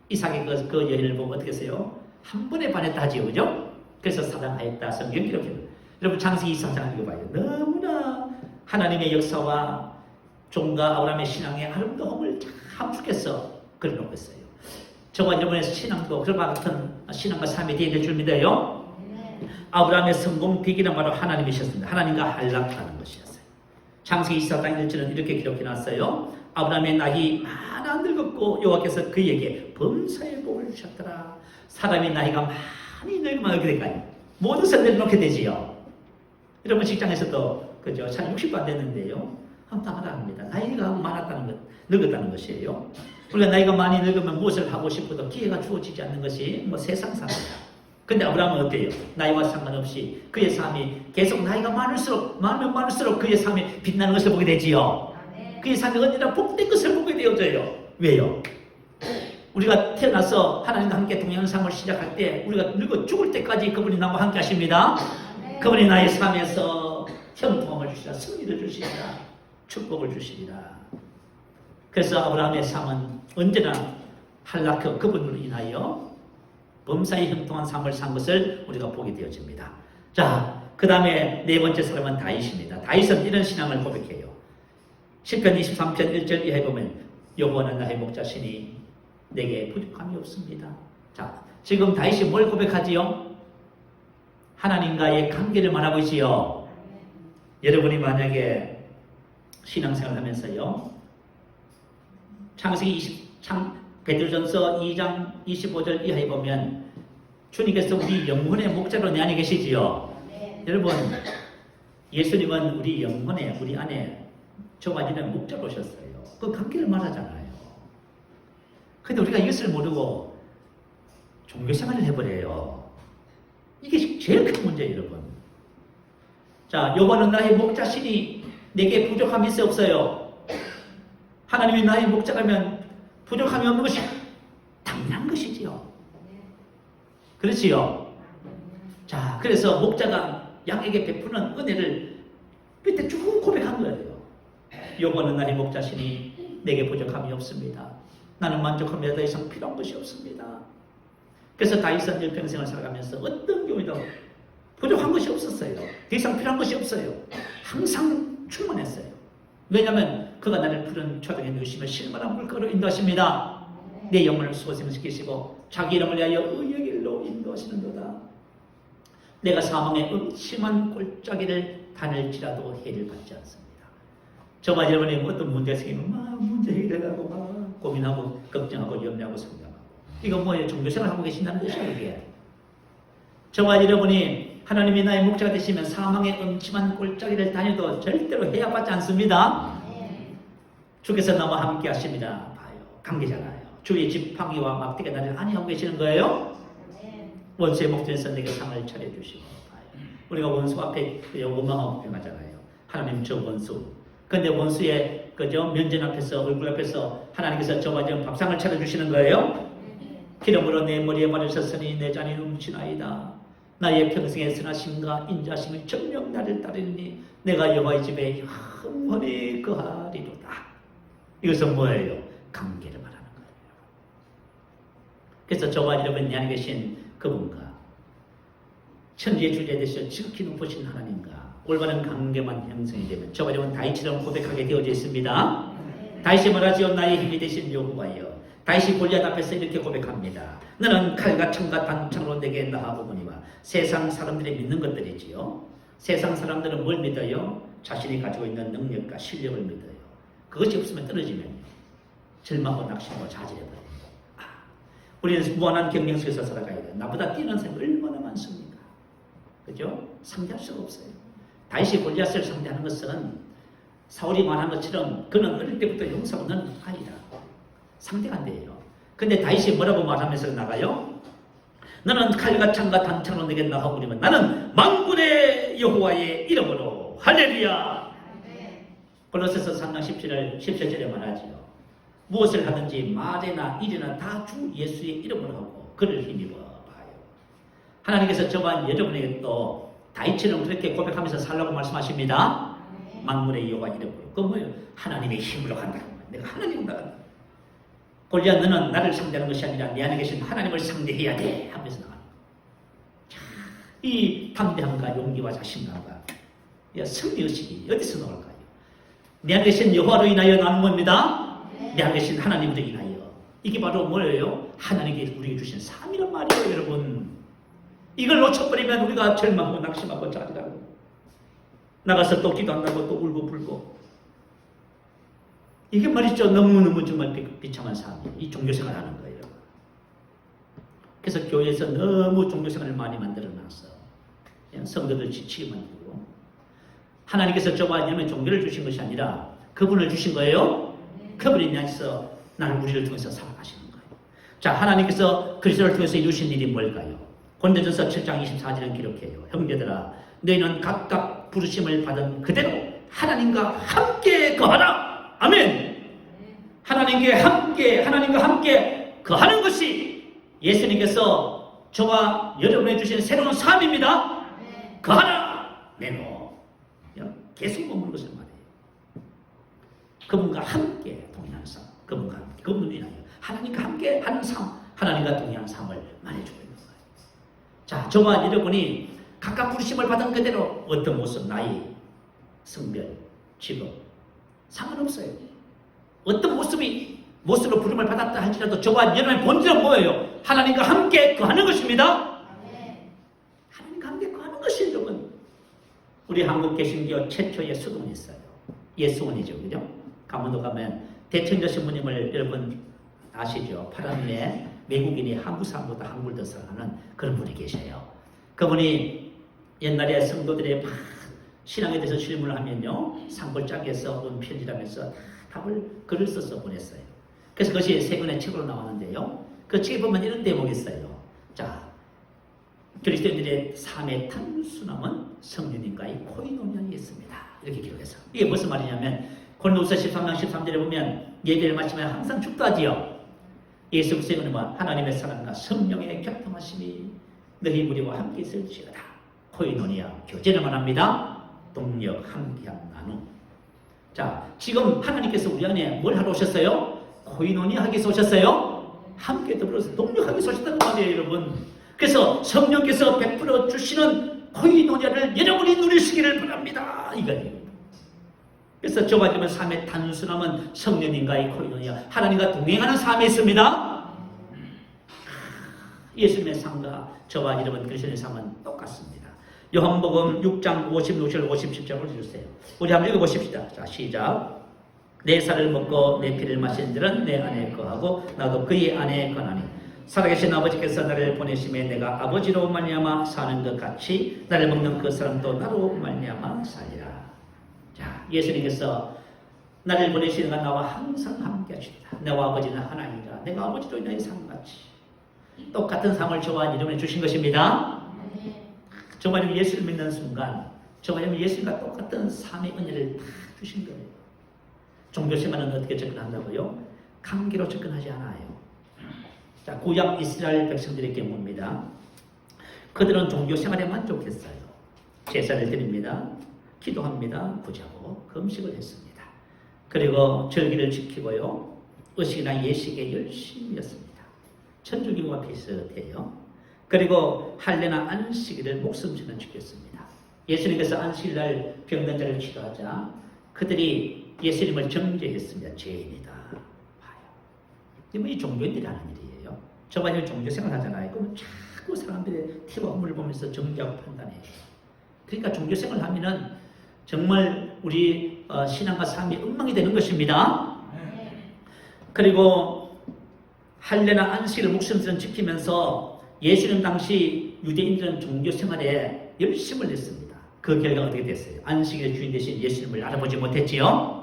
이삭이 그 여인을 보고 어떻게 했어요? 한 번에 반했다 하지요, 그죠? 그래서 사랑하였다 성경 기록해요. 여러분 창세기 24장 읽어봐요. 너무나 하나님의 역사와 종과 아브라함의 신앙의 아름다움을 참 함축해서 그려놓고 있어요. 저와 여러분의 신앙도 그와 같은 신앙과 삶이 되어야 될 줄 믿어요. 아브라함의 성공 비결은 바로 하나님이셨습니다. 하나님과 한락하는 것이었어요. 창세기 24장 1절은 이렇게 기록해놨어요. 아브라함의 나이 많아 늙었고 여호와께서 그에게 범사의 복을 주셨더라. 사람의 나이가 많이 늙으면 어떻게 될까요? 모든 것을 내려놓게 되지요. 여러분 직장에서도 그죠? 참 60도 안 됐는데요. 한탄하라 합니다. 나이가 많았다는 것, 늙었다는 것이에요. 우리가 나이가 많이 늙으면 무엇을 하고 싶어도 기회가 주어지지 않는 것이 세상 사람이다. 근데 아브라함은 어때요? 나이와 상관없이 그의 삶이 계속 나이가 많으면 많을수록 그의 삶이 빛나는 것을 보게 되지요. 그의 삶이 언제나 복된 것을 보게 되어져요. 왜요? 우리가 태어나서 하나님과 함께 동행하는 삶을 시작할 때 우리가 늙어 죽을 때까지 그분이 나와 함께 하십니다. 그분이 나의 삶에서 형통함을 주시라, 승리를 주시리라, 축복을 주시리라. 그래서 아브라함의 삶은 언제나 한락해 그분으로 인하여 범사에 형통한 삶을 산 것을 우리가 보게 되어집니다. 자, 그 다음에 네 번째 사람은 다윗입니다. 다윗은 이런 신앙을 고백해요. 시편 23편 1절 이하에 보면 여호와는 나의 목자시니 내게 부족함이 없습니다. 자, 지금 다윗이 뭘 고백하지요? 하나님과의 관계를 말하고 있지요. 여러분이 만약에 신앙생활 하면서요, 베드로전서 2장 25절 이하에 보면 주님께서 우리 영혼의 목자로 내 안에 계시지요. 여러분, 예수님은 우리 영혼에, 우리 안에 저와 여러분의 목자로 오셨어요. 그 관계를 말하잖아요. 근데 우리가 이것을 모르고 종교생활을 해버려요. 이게 제일 큰 문제예요, 여러분. 자, 여호와는 나의 목자시니 내게 부족함이 있어 없어요. 하나님이 나의 목자라면 부족함이 없는 것이 당연한 것이지요. 그렇지요. 자, 그래서 목자가 양에게 베푸는 은혜를 밑에 쭉 고백한 거예요. 여호와는 나의 목자시니 내게 부족함이 없습니다. 나는 만족합니다. 더 이상 필요한 것이 없습니다. 그래서 다윗은 일평생을 살아가면서 어떤 경우에도 부족한 것이 없었어요. 더 이상 필요한 것이 없어요. 항상 충만했어요. 왜냐하면 그가 나를 푸른 초장에 누시며 실만한 물가로 인도하십니다. 내 영혼을 소생을 시키시고 자기 이름을 위하여 의의 길로 인도하시는도다. 내가 사망의 음침한 골짜기를 다닐지라도 해를 받지 않습니다. 저와 여러분이 어떤 문제가 생기면 막 문제 해결하고 막 고민하고 걱정하고 염려하고 상담하고, 이거 뭐예요? 종교생활 하고 계신다는 것이에요. 이게 저와 여러분이 하나님이 나의 목자가 되시면 사망의 음침한 골짜기를 다녀도 절대로 해야받지 않습니다. 주께서 나와 함께 하십니다. 봐요. 관계잖아요. 주의 지팡이와 막대가 나를 안위하고 계시는 거예요. 원수의 목전에서 내게 상을 차려주시고, 봐요. 우리가 원수 앞에 원망하고 병하잖아요. 하나님 저 원수. 근데 원수의 그죠 면전 앞에서, 얼굴 앞에서 하나님께서 저와 저 밥상을 차려주시는 거예요. 기름으로 내 머리에 바르셨으니 내 잔이 넘치나이다. 나의 평생의 선하심과 인자심이 정녕 나를 따르니 내가 여호와의 집에 영원히 거하리로다. 이것은 뭐예요? 관계를 말하는 거예요. 그래서 저와 여러분 내 안에 계신 그분과 천지의 주제 되시어 지극히 높으신 하나님과 올바른 관계만 형성이 되면 저와 여러분 다윗처럼 고백하게 되어져 있습니다. 다윗이 말하지요. 나의 힘이 되신 여호와여. 다윗이 골리앗 앞에서 이렇게 고백합니다. 너는 칼과 창과 단창으로 내게 나아오거니와. 세상 사람들이 믿는 것들이지요. 세상 사람들은 뭘 믿어요? 자신이 가지고 있는 능력과 실력을 믿어요. 그것이 없으면 떨어지면 절망하고 낙심하고 좌절해버려요. 우리는 무한한 경쟁 속에서 살아가야 돼요. 나보다 뛰어난 사람이 얼마나 많습니까? 그죠? 상대할 수가 없어요. 다윗이 골리앗을 상대하는 것은 사울이 말한 것처럼 그는 어릴 때부터 용서 없는 아이다. 상대가 안 돼요. 근데 다윗이 뭐라고 말하면서 나가요? 너는 칼과 창과 단창으로 내게 나아오리면 나는 만군의 여호와의 이름으로 할렐루야. 골로새서 3장 17절에 말하지요. 무엇을 하든지 말이나 일이나 다 주 예수의 이름으로 하고 그를 힘입어 봐요. 하나님께서 저와 여러분에게 또 다윗처럼 그렇게 고백하면서 살라고 말씀하십니다. 만군의 여호와 이름으로. 그건 뭐예요? 하나님의 힘으로 간다. 내가 하나님으로 나간다. 골리앗 너는 나를 상대하는 것이 아니라 내 안에 계신 하나님을 상대해야 돼 하면서 나가는 거예요. 자, 이 담대함과 용기와 자신감과 승리의식이 어디서 나올까요? 내 안에 계신 여호와로 인하여 나는 겁니다. 내 안에 계신 하나님으로 인하여. 이게 바로 뭐예요? 하나님께 우리에게 주신 삶이란 말이에요, 여러분. 이걸 놓쳐버리면 우리가 절망하고 낙심하고 짜증나고 나가서 또 기도한다고 또 울고 불고. 이게 말이죠. 너무너무 정말 비참한 삶이에요. 이 종교생활 하는 거예요. 그래서 교회에서 너무 종교생활을 많이 만들어놨어. 성도들 지치게 만들고. 하나님께서 저와 여러분 종교를 주신 것이 아니라 그분을 주신 거예요. 그분이 나서 나는 우리를 통해서 살아가시는 거예요. 자, 하나님께서 그리스도를 통해서 이루신 일이 뭘까요? 고린도전서 7장 24절은 기록해요. 형제들아, 너희는 각각 부르심을 받은 그대로 하나님과 함께 거하라. 아멘. 하나님과 함께 거하는 것이 예수님께서 저와 여러분에 주신 새로운 삶입니다. 거하라. 내노. 계속 머무는 것을 말해요. 그분과 함께 동행하는 삶. 그분을 인하여 하나님과 함께 하는 삶. 하나님과 동행하는 삶을 말해주고 있는 거예요. 자, 저와 여러분이 각각 부르심을 받은 그대로 어떤 모습, 나이, 성별, 직업 상관없어요. 어떤 모습으로 부름을 받았다 할지라도 저와 여러분의 본질은 뭐예요? 하나님과 함께 거하는 것입니다. 하나님과 함께 거하는 것이 여러분. 우리 한국 개신교 최초의 수동이 있어요. 예수원이죠, 그죠? 강원도 가면 대천자 신부님을 여러분 아시죠? 파란에 외국인이 한국 사람보다 한국을 더 사랑하는 그런 분이 계셔요. 그분이 옛날에 성도들의 신앙에 대해서 질문을 하면요, 산골 짝에서 온 편지라면서 답을 글을 써서 보냈어요. 그래서 그것이 세 권의 책으로 나왔는데요. 그 책에 보면 이런 대목이 있어요. 자, 그리스도인들의 삶의 단순함은 성령님과의 코이노니아에 있습니다. 이렇게 기록해서. 이게 무슨 말이냐면 고린도후서 13장 13절에 보면 예배를 마치면 항상 축도하지요. 예수 그리스도는 하나님의 사랑과 성령의 교통하심이 너희 무리와 함께 있을지어다. 코이노니아 교제를 말합니다. 동력 함께한 나눔. 자, 지금 하나님께서 우리 안에 뭘 하러 오셨어요? 코이노니아 하기 위해서 오셨어요? 함께 더불어서 동력하기 위해서 오셨다는 말이에요, 여러분. 그래서 성령께서 베풀어 주시는 코이노니아를 여러분이 누리시기를 바랍니다. 이거예요. 그래서 저와 여러분 삶의 단순함은 성령님과의 코이노니아, 하나님과 동행하는 삶이 있습니다. 예수님의 삶과 저와 여러분 그리스도의 삶은 똑같습니다. 요한복음 6장 56절 57절 올려주세요. 우리 한번 읽어보십시다. 자, 시작. 내 살을 먹고 내 피를 마시는 들은 내 안에 거하고 나도 그의 안에 거하니 살아계신 아버지께서 나를 보내심에 내가 아버지로 말미암아 사는 것 같이 나를 먹는 그 사람도 나로 말미암아 살리라. 자, 예수님께서 나를 보내시는 건 나와 항상 함께 하시리라. 내와 아버지는 하나이라. 내가 아버지로 인하여 삶같이 똑같은 삶을 저와 여러분이 주신 것입니다. 정말 예수를 믿는 순간 저와 여러분 예수님과 똑같은 삶의 은혜를 다 주신 거예요. 종교생활은 어떻게 접근한다고요? 관계로 접근하지 않아요. 자, 구약 이스라엘 백성들의 경우입니다. 그들은 종교생활에 만족했어요. 제사를 드립니다. 기도합니다. 구제하고 금식을 했습니다. 그리고 절기를 지키고요. 의식이나 예식에 열심이었습니다. 천주교와 비슷해요. 그리고 할례나 안식일을 목숨처럼 지켰습니다. 예수님께서 안식일날 병든 자를 치료하자 그들이 예수님을 정죄했습니다. 죄인이다. 봐요. 이 종교인들이 하는 일이에요. 저와 여 종교생활 하잖아요. 그러면 자꾸 사람들의 티와 물을 보면서 정죄하고 판단해요. 그러니까 종교생활 하면은 정말 우리 신앙과 삶이 엉망이 되는 것입니다. 그리고 할례나 안식일을 목숨처럼 지키면서 예수님 당시 유대인들은 종교생활에 열심을 냈습니다. 그 결과가 어떻게 됐어요? 안식일의 주인 대신 예수님을 알아보지 못했지요.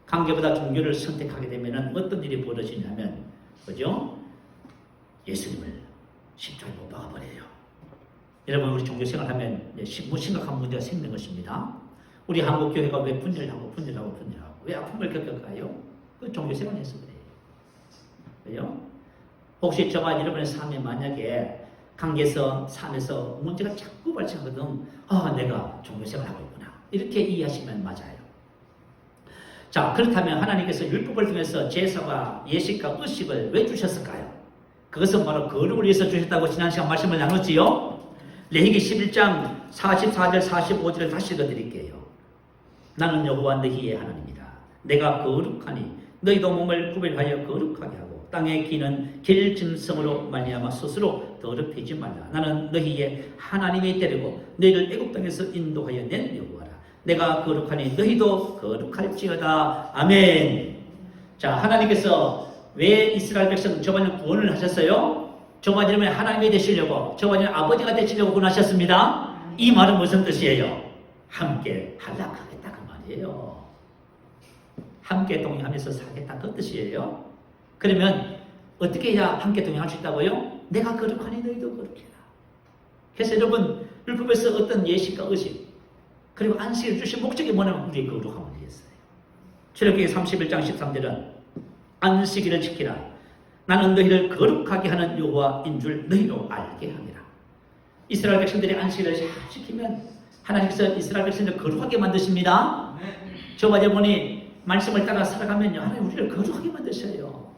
관계보다 종교를 선택하게 되면 어떤 일이 벌어지냐면, 그죠? 예수님을 십자가에 못 박아버려요. 여러분, 우리 종교생활 하면 심각한 문제가 생기는 것입니다. 우리 한국교회가 왜 분열하고 왜 아픔을 겪을까요? 그 종교생활에서 그래요. 그죠? 혹시 저와 여러분의 삶에 만약에 관계에서 삶에서 문제가 자꾸 발생하거든, 내가 종교생활하고 있구나, 이렇게 이해하시면 맞아요. 자, 그렇다면 하나님께서 율법을 통해서 제사와 예식과 의식을 왜 주셨을까요? 그것은 바로 거룩을 위해서 주셨다고 지난 시간 말씀을 나눴지요. 레위기 11장 44절 45절을 다시 읽어드릴게요. 나는 여호와 너희의 하나님이다. 내가 거룩하니 너희도 몸을 구별하여 거룩하게 하고 땅의 기는 길짐승으로 말미암아 스스로 더럽히지 말라. 나는 너희의 하나님이 되려고 너희를 애굽 땅에서 인도하여 낸 여호와라. 내가 거룩하니 너희도 거룩할지어다. 아멘. 자, 하나님께서 왜 이스라엘 백성 저번에 구원을 하셨어요? 저번 이름에 하나님이 되시려고, 저번 이름에 아버지가 되시려고 구원하셨습니다. 이 말은 무슨 뜻이에요? 함께 할락하겠다 그 말이에요. 함께 동행하면서 살겠다 그 뜻이에요. 그러면 어떻게 해야 함께 동행할 수 있다고요? 내가 거룩하니 너희도 거룩해라. 그래서 여러분 율법에서 어떤 예식과 의식 그리고 안식을 주신 목적이 뭐냐면 우리의 거룩함을 위해서요. 출애굽기 31장 13절은 안식일을 지키라. 나는 너희를 거룩하게 하는 여호와인 줄 너희로 알게 하리라. 이스라엘 백성들이 안식일을 잘 지키면 하나님께서 이스라엘 백성들을 거룩하게 만드십니다. 저와 여러분이 말씀을 따라 살아가면요, 하나님 우리를 거룩하게 만드셔요.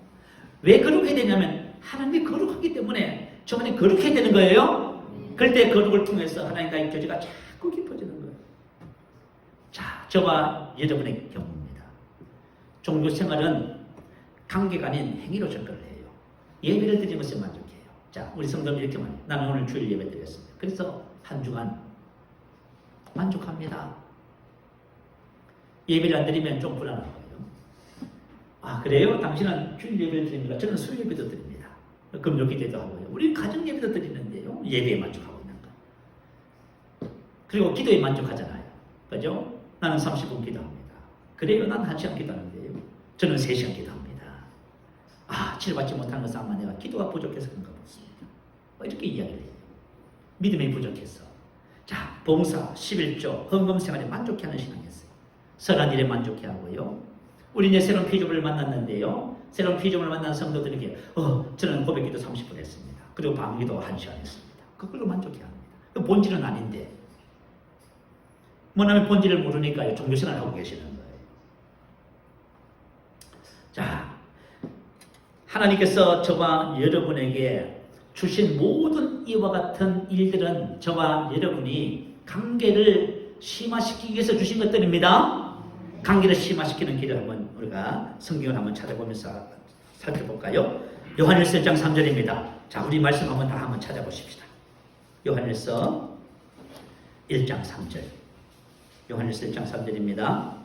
왜 거룩해야 되냐면 하나님이 거룩하기 때문에 저번에 거룩해야 되는 거예요. 그럴 때 거룩을 통해서 하나님과의 교제가 자꾸 깊어지는 거예요. 자, 저와 여러분의 경우입니다. 종교 생활은 관계가 아닌 행위로 접근을 해요. 예배를 드리는 것에 만족해요. 자, 우리 성도는 이렇게 말해요. 나는 오늘 주일 예배 드렸습니다. 그래서 한 주간 만족합니다. 예배를 안 드리면 좀 불안한 거예요. 아, 그래요? 당신은 주일 예배를 드립니다. 저는 수요 예배도 드립니다. 금요 기도도 하고요. 우리 가정 예배도 드리는데요. 예배에 만족하고 있는 거. 그리고 기도에 만족하잖아요. 그죠? 나는 30분 기도합니다. 그래요? 난 1시간 기도하는데요. 저는 3시간 기도합니다. 아, 치료받지 못하는 것은 아마 내가 기도가 부족해서 그런가 보습니다. 이렇게 이야기를 해요. 믿음이 부족해서. 자, 봉사, 11조, 헌금 생활에 만족해하는 신앙이었어요. 선한 일에 만족해하고요. 우리 이제 새로운 피조물을 만났는데요. 새로운 피조물을 만난 성도들에게 저는 고백기도 30분 했습니다. 그리고 방기도 1시간 했습니다. 그걸로 만족해합니다. 본질은 아닌데. 뭐냐면 본질을 모르니까요. 종교생활을 하고 계시는 거예요. 자, 하나님께서 저와 여러분에게 주신 모든 이와 같은 일들은 저와 여러분이 관계를 심화시키기 위해서 주신 것들입니다. 관계를 심화시키는 길을 한번 우리가 성경을 한번 찾아보면서 살펴볼까요? 요한일서 1장 3절입니다. 자, 우리 말씀 한번 찾아보십시다. 요한일서 1장 3절. 요한일서 1장 3절입니다.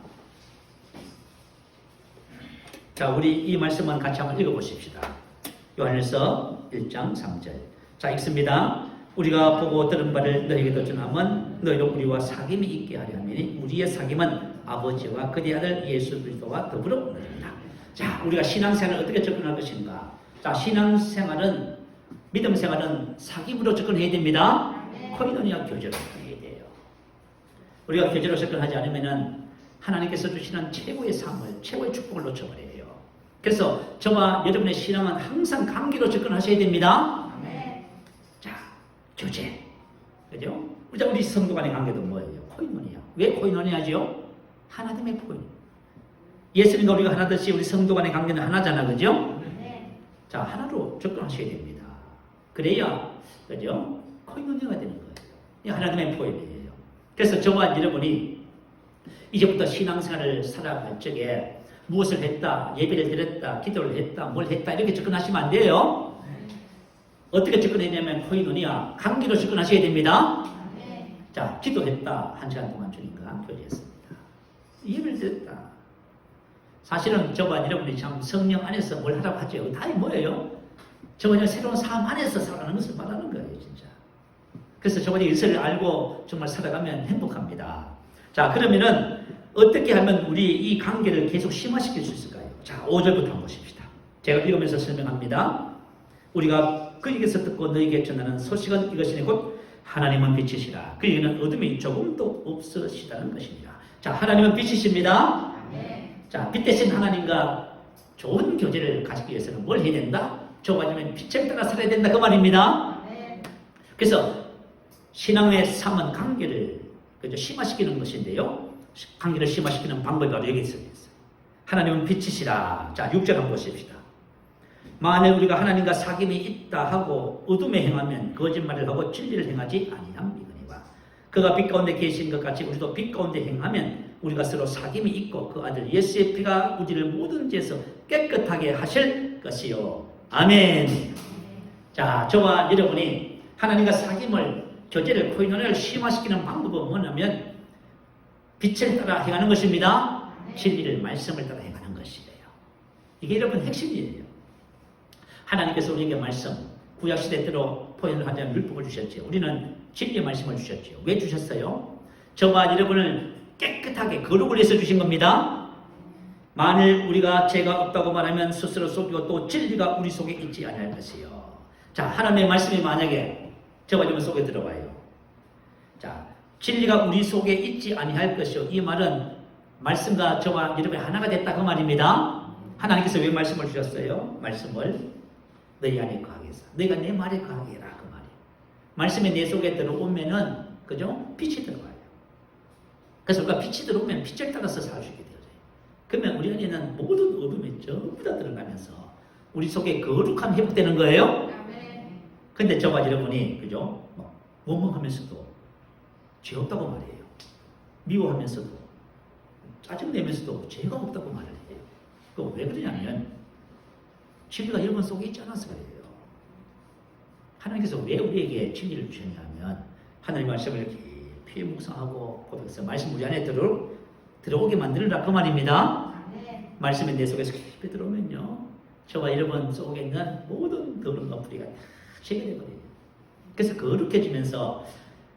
자, 우리 이 말씀만 같이 한번 읽어보십시다. 요한일서 1장 3절. 자, 읽습니다. 우리가 보고 들은 바를 너희에게도 전하면 너희도 우리와 사귐이 있게 하려 함이니 우리의 사귐은 아버지와 그의 아들 예수 그리스도와 더불어 너희다. 자, 우리가 신앙생활을 어떻게 접근할 것인가? 자, 신앙생활은 믿음 생활은 사귐으로 접근해야 됩니다. 코이노니아 교제로 접근해야 돼요. 우리가 교제로 접근하지 않으면은 하나님께서 주시는 최고의 삶을, 최고의 축복을 놓쳐버려요. 그래서 저와 여러분의 신앙은 항상 관계로 접근하셔야 됩니다. 자, 교제. 그죠? 우리 성도 간의 관계도 뭐예요? 코이노니아. 왜 코이노니아죠? 하나님의 코이노니아. 예수님과 우리가 하나듯이 우리 성도 간의 관계는 하나잖아. 그죠? 자, 하나로 접근하셔야 됩니다. 그래야, 그죠? 코이노니아가 되는 거예요. 이 하나님의 코이노니아예요. 그래서 저와 여러분이 이제부터 신앙생활을 살아갈 적에 무엇을 했다, 예배를 드렸다, 기도를 했다, 뭘 했다 이렇게 접근하시면 안 돼요. 어떻게 접근했냐면 코이노니아, 관계로 접근하셔야 됩니다. 자, 기도했다. 1시간 동안 주님과 교제했습니다. 예배를 드렸다. 사실은 저와 여러분이 참 성령 안에서 뭘 하라고 하죠. 다 뭐예요? 저번에 새로운 삶 안에서 살아가는 것을 말하는 거예요. 진짜. 그래서 저번에 일설을 알고 정말 살아가면 행복합니다. 자, 그러면은 어떻게 하면 우리 이 관계를 계속 심화시킬 수 있을까요? 자, 5절부터 한번 보십시다. 제가 읽으면서 설명합니다. 우리가 그에게서 듣고 너에게 전하는 소식은 이것이니 곧 하나님은 빛이시라. 그에게는 어둠이 조금도 없으시다는 것이니라. 자, 하나님은 빛이십니다. 자, 빛 대신 하나님과 좋은 교제를 가지기 위해서는 뭘 해야 된다? 저와 여러분 빛을 따라 살아야 된다 그 말입니다. 그래서 신앙의 삶은 관계를 심화시키는 것인데요. 관계를 심화시키는 방법이 바로 여기 있어요. 하나님은 빛이시라. 자, 6절 한번 보십시다. 만일 우리가 하나님과 사귐이 있다 하고 어둠에 행하면 거짓말을 하고 진리를 행하지 아니함이거니와 그가 빛 가운데 계신 것 같이 우리도 빛 가운데 행하면 우리가 서로 사귐이 있고 그 아들 예수의 피가 우리를 모든 죄에서 깨끗하게 하실 것이요. 아멘. 자, 저와 여러분이 하나님과 사귐을 교제를 코이노니아를 심화시키는 방법은 뭐냐면 빛을 따라 행하는 것입니다. 진리를 말씀을 따라 행하는 것이에요. 이게 여러분 핵심이에요. 하나님께서 우리에게 말씀, 구약시대 때로 표현을 하자면 율법을 주셨죠. 우리는 진리의 말씀을 주셨죠. 왜 주셨어요? 저와 여러분을 깨끗하게 거룩을 위해서 주신 겁니다. 만일 우리가 죄가 없다고 말하면 스스로 속이고 또 진리가 우리 속에 있지 않을 것이요. 자, 하나님의 말씀이 만약에 저와 여러분 속에 들어와요. 자, 진리가 우리 속에 있지 아니할 것이요. 이 말은 말씀과 저와 여러분이 하나가 됐다 그 말입니다. 하나님께서 왜 말씀을 주셨어요? 말씀을 너희 안에 거하게 해서 너희가 내 말에 거하게 해라 그 말이에요. 말씀이 내 속에 들어오면은 그죠? 빛이 들어와요. 그래서 우리가 빛이 들어오면 빛을 따라서 살 수 있게 되어져요. 그러면 우리 안에는 모든 어둠이 전부 다 들어가면서 우리 속에 거룩함이 회복되는 거예요. 근데 저와 여러분이 그죠? 원망하면서도 죄 없다고 말해요. 미워하면서도 짜증내면서도 죄가 없다고 말을 해요. 그거 왜 그러냐면 진리가 여러분 속에 있지 않아서 그래요. 하나님께서 왜 우리에게 진리를 주셨냐면 하나님 말씀을 깊이 묵상하고 고백해서 말씀 우리 안에 들어오게 만들라 그 말입니다. 말씀이 내 속에서 깊이 들어오면요 저와 여러분 속에 있는 모든 더러운 뿌리가 다 제거되어버려요. 그래서 거룩해지면서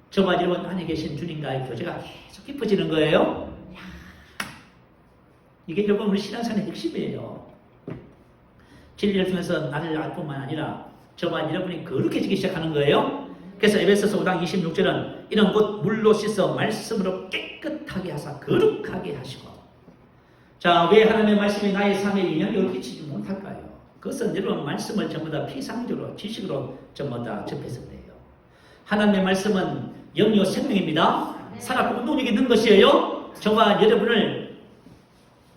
저와 여러분 안에 계신 주님과의 교제가 계속 깊어지는 거예요. 이게 여러분 우리 신앙생활의 핵심이에요. 진리를 통해서 나를 알 뿐만 아니라 저와 여러분이 거룩해지기 시작하는 거예요. 그래서 에베소서 5장 26절은 이런 곧 물로 씻어 말씀으로 깨끗하게 하사 거룩하게 하시고. 자, 왜 하나님의 말씀이 나의 삶에 영향을 끼치지 못할까요? 그것은 여러분 말씀을 전부 다 피상적으로 지식으로 전부 다 접해서 그래요. 하나님의 말씀은 영이요 생명입니다. 살아있고 운동력이 있는 것이에요. 저와 여러분을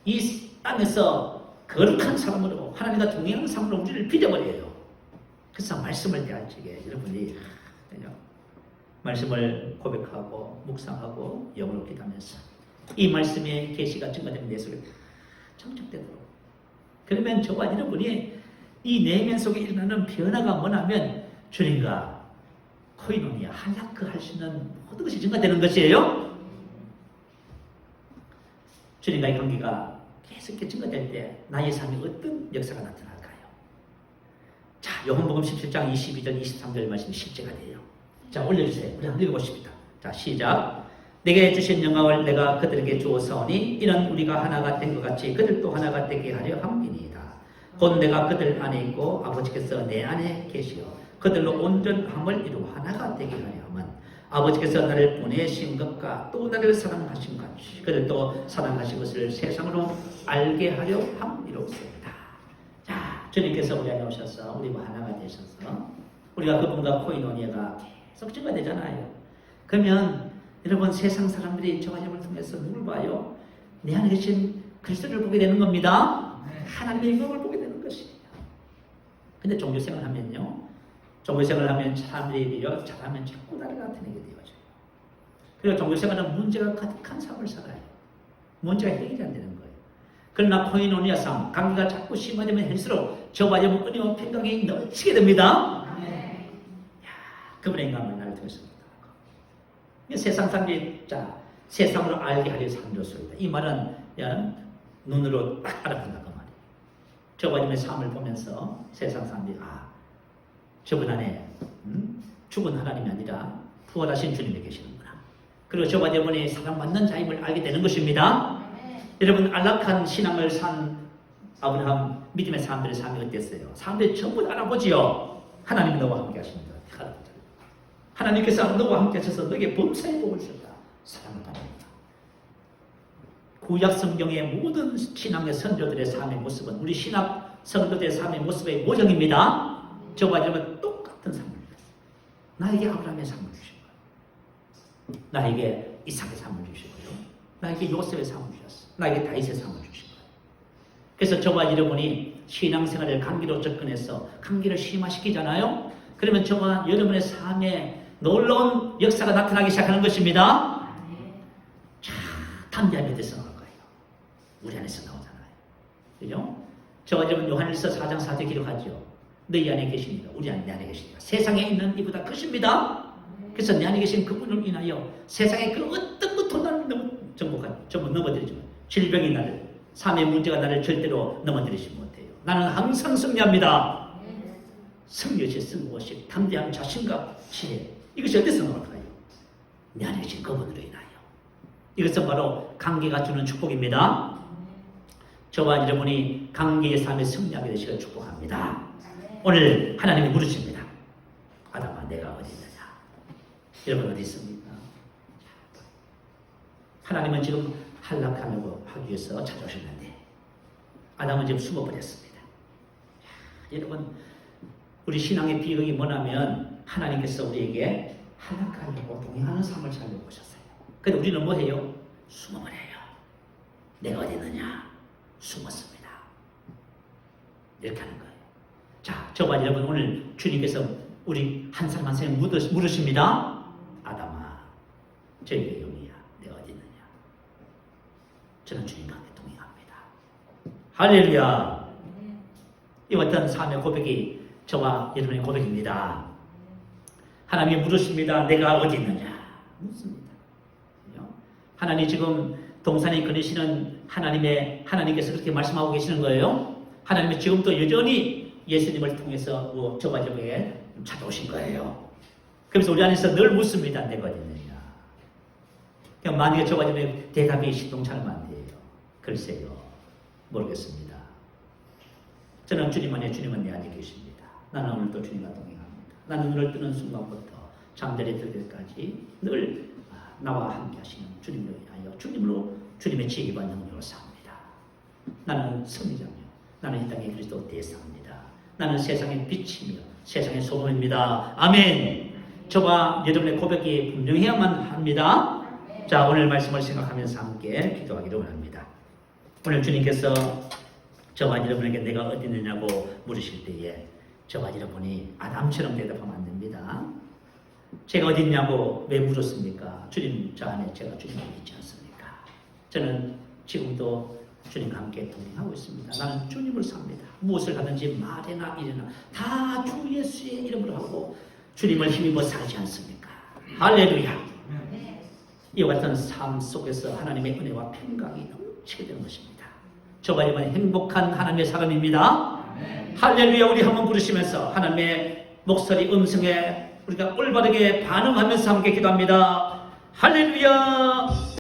이 땅에서 거룩한 사람으로 하나님과 동행하는 사람으로 우리를 빚어버려요. 그래서 말씀을 대할 적에 여러분이 말씀을 고백하고 묵상하고 영으로 기도하면서 이 말씀의 계시가 증거되는 내 속에 정착되도록. 그러면 저와 여러분이 이 내면 속에 일어나는 변화가 뭐냐면 주님과 코이노니아 할라크 할 수 있는 모든 것이 증가되는 것이에요. 주님과의 관계가 계속 증가될 때 나의 삶에 어떤 역사가 나타날까요? 자, 요한복음 17장 22절 23절 말씀이 실제가 돼요. 자, 올려주세요. 우리 한번 읽어보십니다. 자, 시작. 내게 주신 영광을 내가 그들에게 주었사오니 이는 우리가 하나가 된 것 같이 그들도 하나가 되게 하려 함이니이다. 곧 내가 그들 안에 있고 아버지께서 내 안에 계시어 그들로 온전함을 이루어 하나가 되게 하려 함은 아버지께서 나를 보내신 것과 또 나를 사랑하신 것 그들도 사랑하신 것을 세상으로 알게 하려 함이로소이다. 자, 주님께서 우리 안에 오셔서 우리와 하나가 되셔서 우리가 그분과 코이노니아가 계속 증가되잖아요. 그러면 여러분 세상 사람들이 저와 여러분을 통해서 누굴 봐요? 내 안에 계신 그리스도를 보게 되는 겁니다. 하나님의 영광을 보게 되는 것이에요. 근데 종교생활 하면요. 종교생활 하면 사람들이 잘하면 자꾸 나를 나타내게 되어져요. 그리고 종교생활은 문제가 가득한 삶을 살아요. 문제가 해결이 안 되는 거예요. 그러나 코이노니아 삶, 관계가 자꾸 심화되면 할수록 저와 여러분 은혜와 평강이 넘치게 됩니다. 그분의 영광을 나를 통해서 세상 사람들이 세상으로 알게 하려 삼조소이다. 이 말은 눈으로 딱 알아본다 그 말이에요. 저와 여러분의 삶을 보면서 세상 사람들이 저분 안에 죽은 하나님이 아니라 부활하신 주님이 계시는구나. 그리고 저와 여러분이 사랑받는 자임을 알게 되는 것입니다. 여러분 안락한 신앙을 산 아브라함 믿음의 사람들의 삶이 어땠어요? 사람들이 전부 알아보지요. 하나님이 너와 함께 하십니다. 하나님께서 너와 함께 하셔서 너에게 범사의 복을 주셨다. 사랑을 받습니다. 구약 성경의 모든 신앙의 선조들의 삶의 모습은 우리 신학 성도들의 삶의 모습의 모형입니다. 저와 여러분 똑같은 삶을 주셨어요. 나에게 아브라함의 삶을 주신 거예요. 나에게 이삭의 삶을 주시고요. 나에게 요셉의 삶을 주셨어요. 나에게 다윗의 삶을 주신 거예요. 그래서 저와 여러분이 신앙생활을 감기로 접근해서 감기를 심화시키잖아요. 그러면 저와 여러분의 삶에 놀라운 역사가 나타나기 시작하는 것입니다. 자, 담대함이 어디서 나올 거예요? 우리 안에서 나오잖아요. 그죠? 저와 여러분 요한일서 4장 4절 기록하죠. 너희 안에 계십니다. 우리 안에 내 안에 계십니다. 세상에 있는 이보다 크십니다. 그래서 내 안에 계신 그분을 인하여 세상의 그 어떤 것도 나를 전부 넘어뜨리지만 질병이 나를, 삶의 문제가 나를 절대로 넘어뜨리지 못해요. 나는 항상 승리합니다. 승리의 승무식, 담대함, 자신감, 지혜. 이것이 어디서 나올까요? 내 안에 계신 그분으로 인하여. 이것은 바로 관계가 주는 축복입니다. 저와 여러분이 관계의 삶에 승리하게 되시길 축복합니다. 오늘 하나님이 물으십니다. 아담아, 내가 어디 있느냐? 여러분 어디 있습니까? 하나님은 지금 한락하려고 하기 위해서 찾아오셨는데 아담은 지금 숨어버렸습니다. 여러분, 우리 신앙의 비극이 뭐냐면 하나님께서 우리에게 한락하려고 동행하는 삶을 살려고 하셨어요. 근데 우리는 뭐해요? 숨어버려요. 내가 어디 있느냐? 숨었습니다. 이렇게 하는 거예요. 자, 저와 여러분, 오늘 주님께서 우리 한 사람 한 사람 물으십니다. 아담아, 저희가 영이야. 내가 어디 있느냐? 저는 주님과 함께 동행합니다. 할렐루야. 이 어떤 삶의 고백이 저와 여러분의 고백입니다. 하나님이 물으십니다. 내가 어디 있느냐? 묻습니다. 하나님 지금 동산에 거니시는 하나님께서 그렇게 말씀하고 계시는 거예요. 하나님은 지금도 여전히 예수님을 통해서 저와 여러분에게 찾아오신 거예요. 그래서 우리 안에서 늘 묻습니다. 내가 어디 있느냐? 그냥 만약에 저와 여러분의 대답이 시동차는 안 돼요. 글쎄요. 모르겠습니다. 저는 주님 안에, 주님은 내 안에 계십니다. 나는 오늘도 주님과 동행합니다. 나는 눈을 뜨는 순간부터 잠자리에 들 때까지 늘 나와 함께 하시는 주님으로 인하여 주님의 지혜와 능력으로 삽니다. 나는 승리자며 나는 이 땅의 그리스도 대사입니다. 나는 세상의 빛이며 세상의 소금입니다. 아멘. 저와 여러분의 고백이 분명해야만 합니다. 자, 오늘 말씀을 생각하면서 함께 기도하기를 원합니다. 오늘 주님께서 저와 여러분에게 내가 어디 있느냐고 물으실 때에 저와 여러분이 아담처럼 대답하면 안 됩니다. 제가 어디 있냐고 왜 물었습니까? 주님, 저 안에 제가 주님 안에 있지 않습니까? 저는 지금도 주님과 함께 동행하고 있습니다. 나는 주님을 삽니다. 무엇을 하든지 말이나 일이나 다 주 예수의 이름으로 하고 주님을 힘입어 살지 않습니까? 할렐루야. 이와 같은 삶 속에서 하나님의 은혜와 평강이 넘치게 되는 것입니다. 저와 여러분 행복한 하나님의 사람입니다. 할렐루야. 우리 한번 부르시면서 하나님의 목소리 음성에 우리가 올바르게 반응하면서 함께 기도합니다. 할렐루야.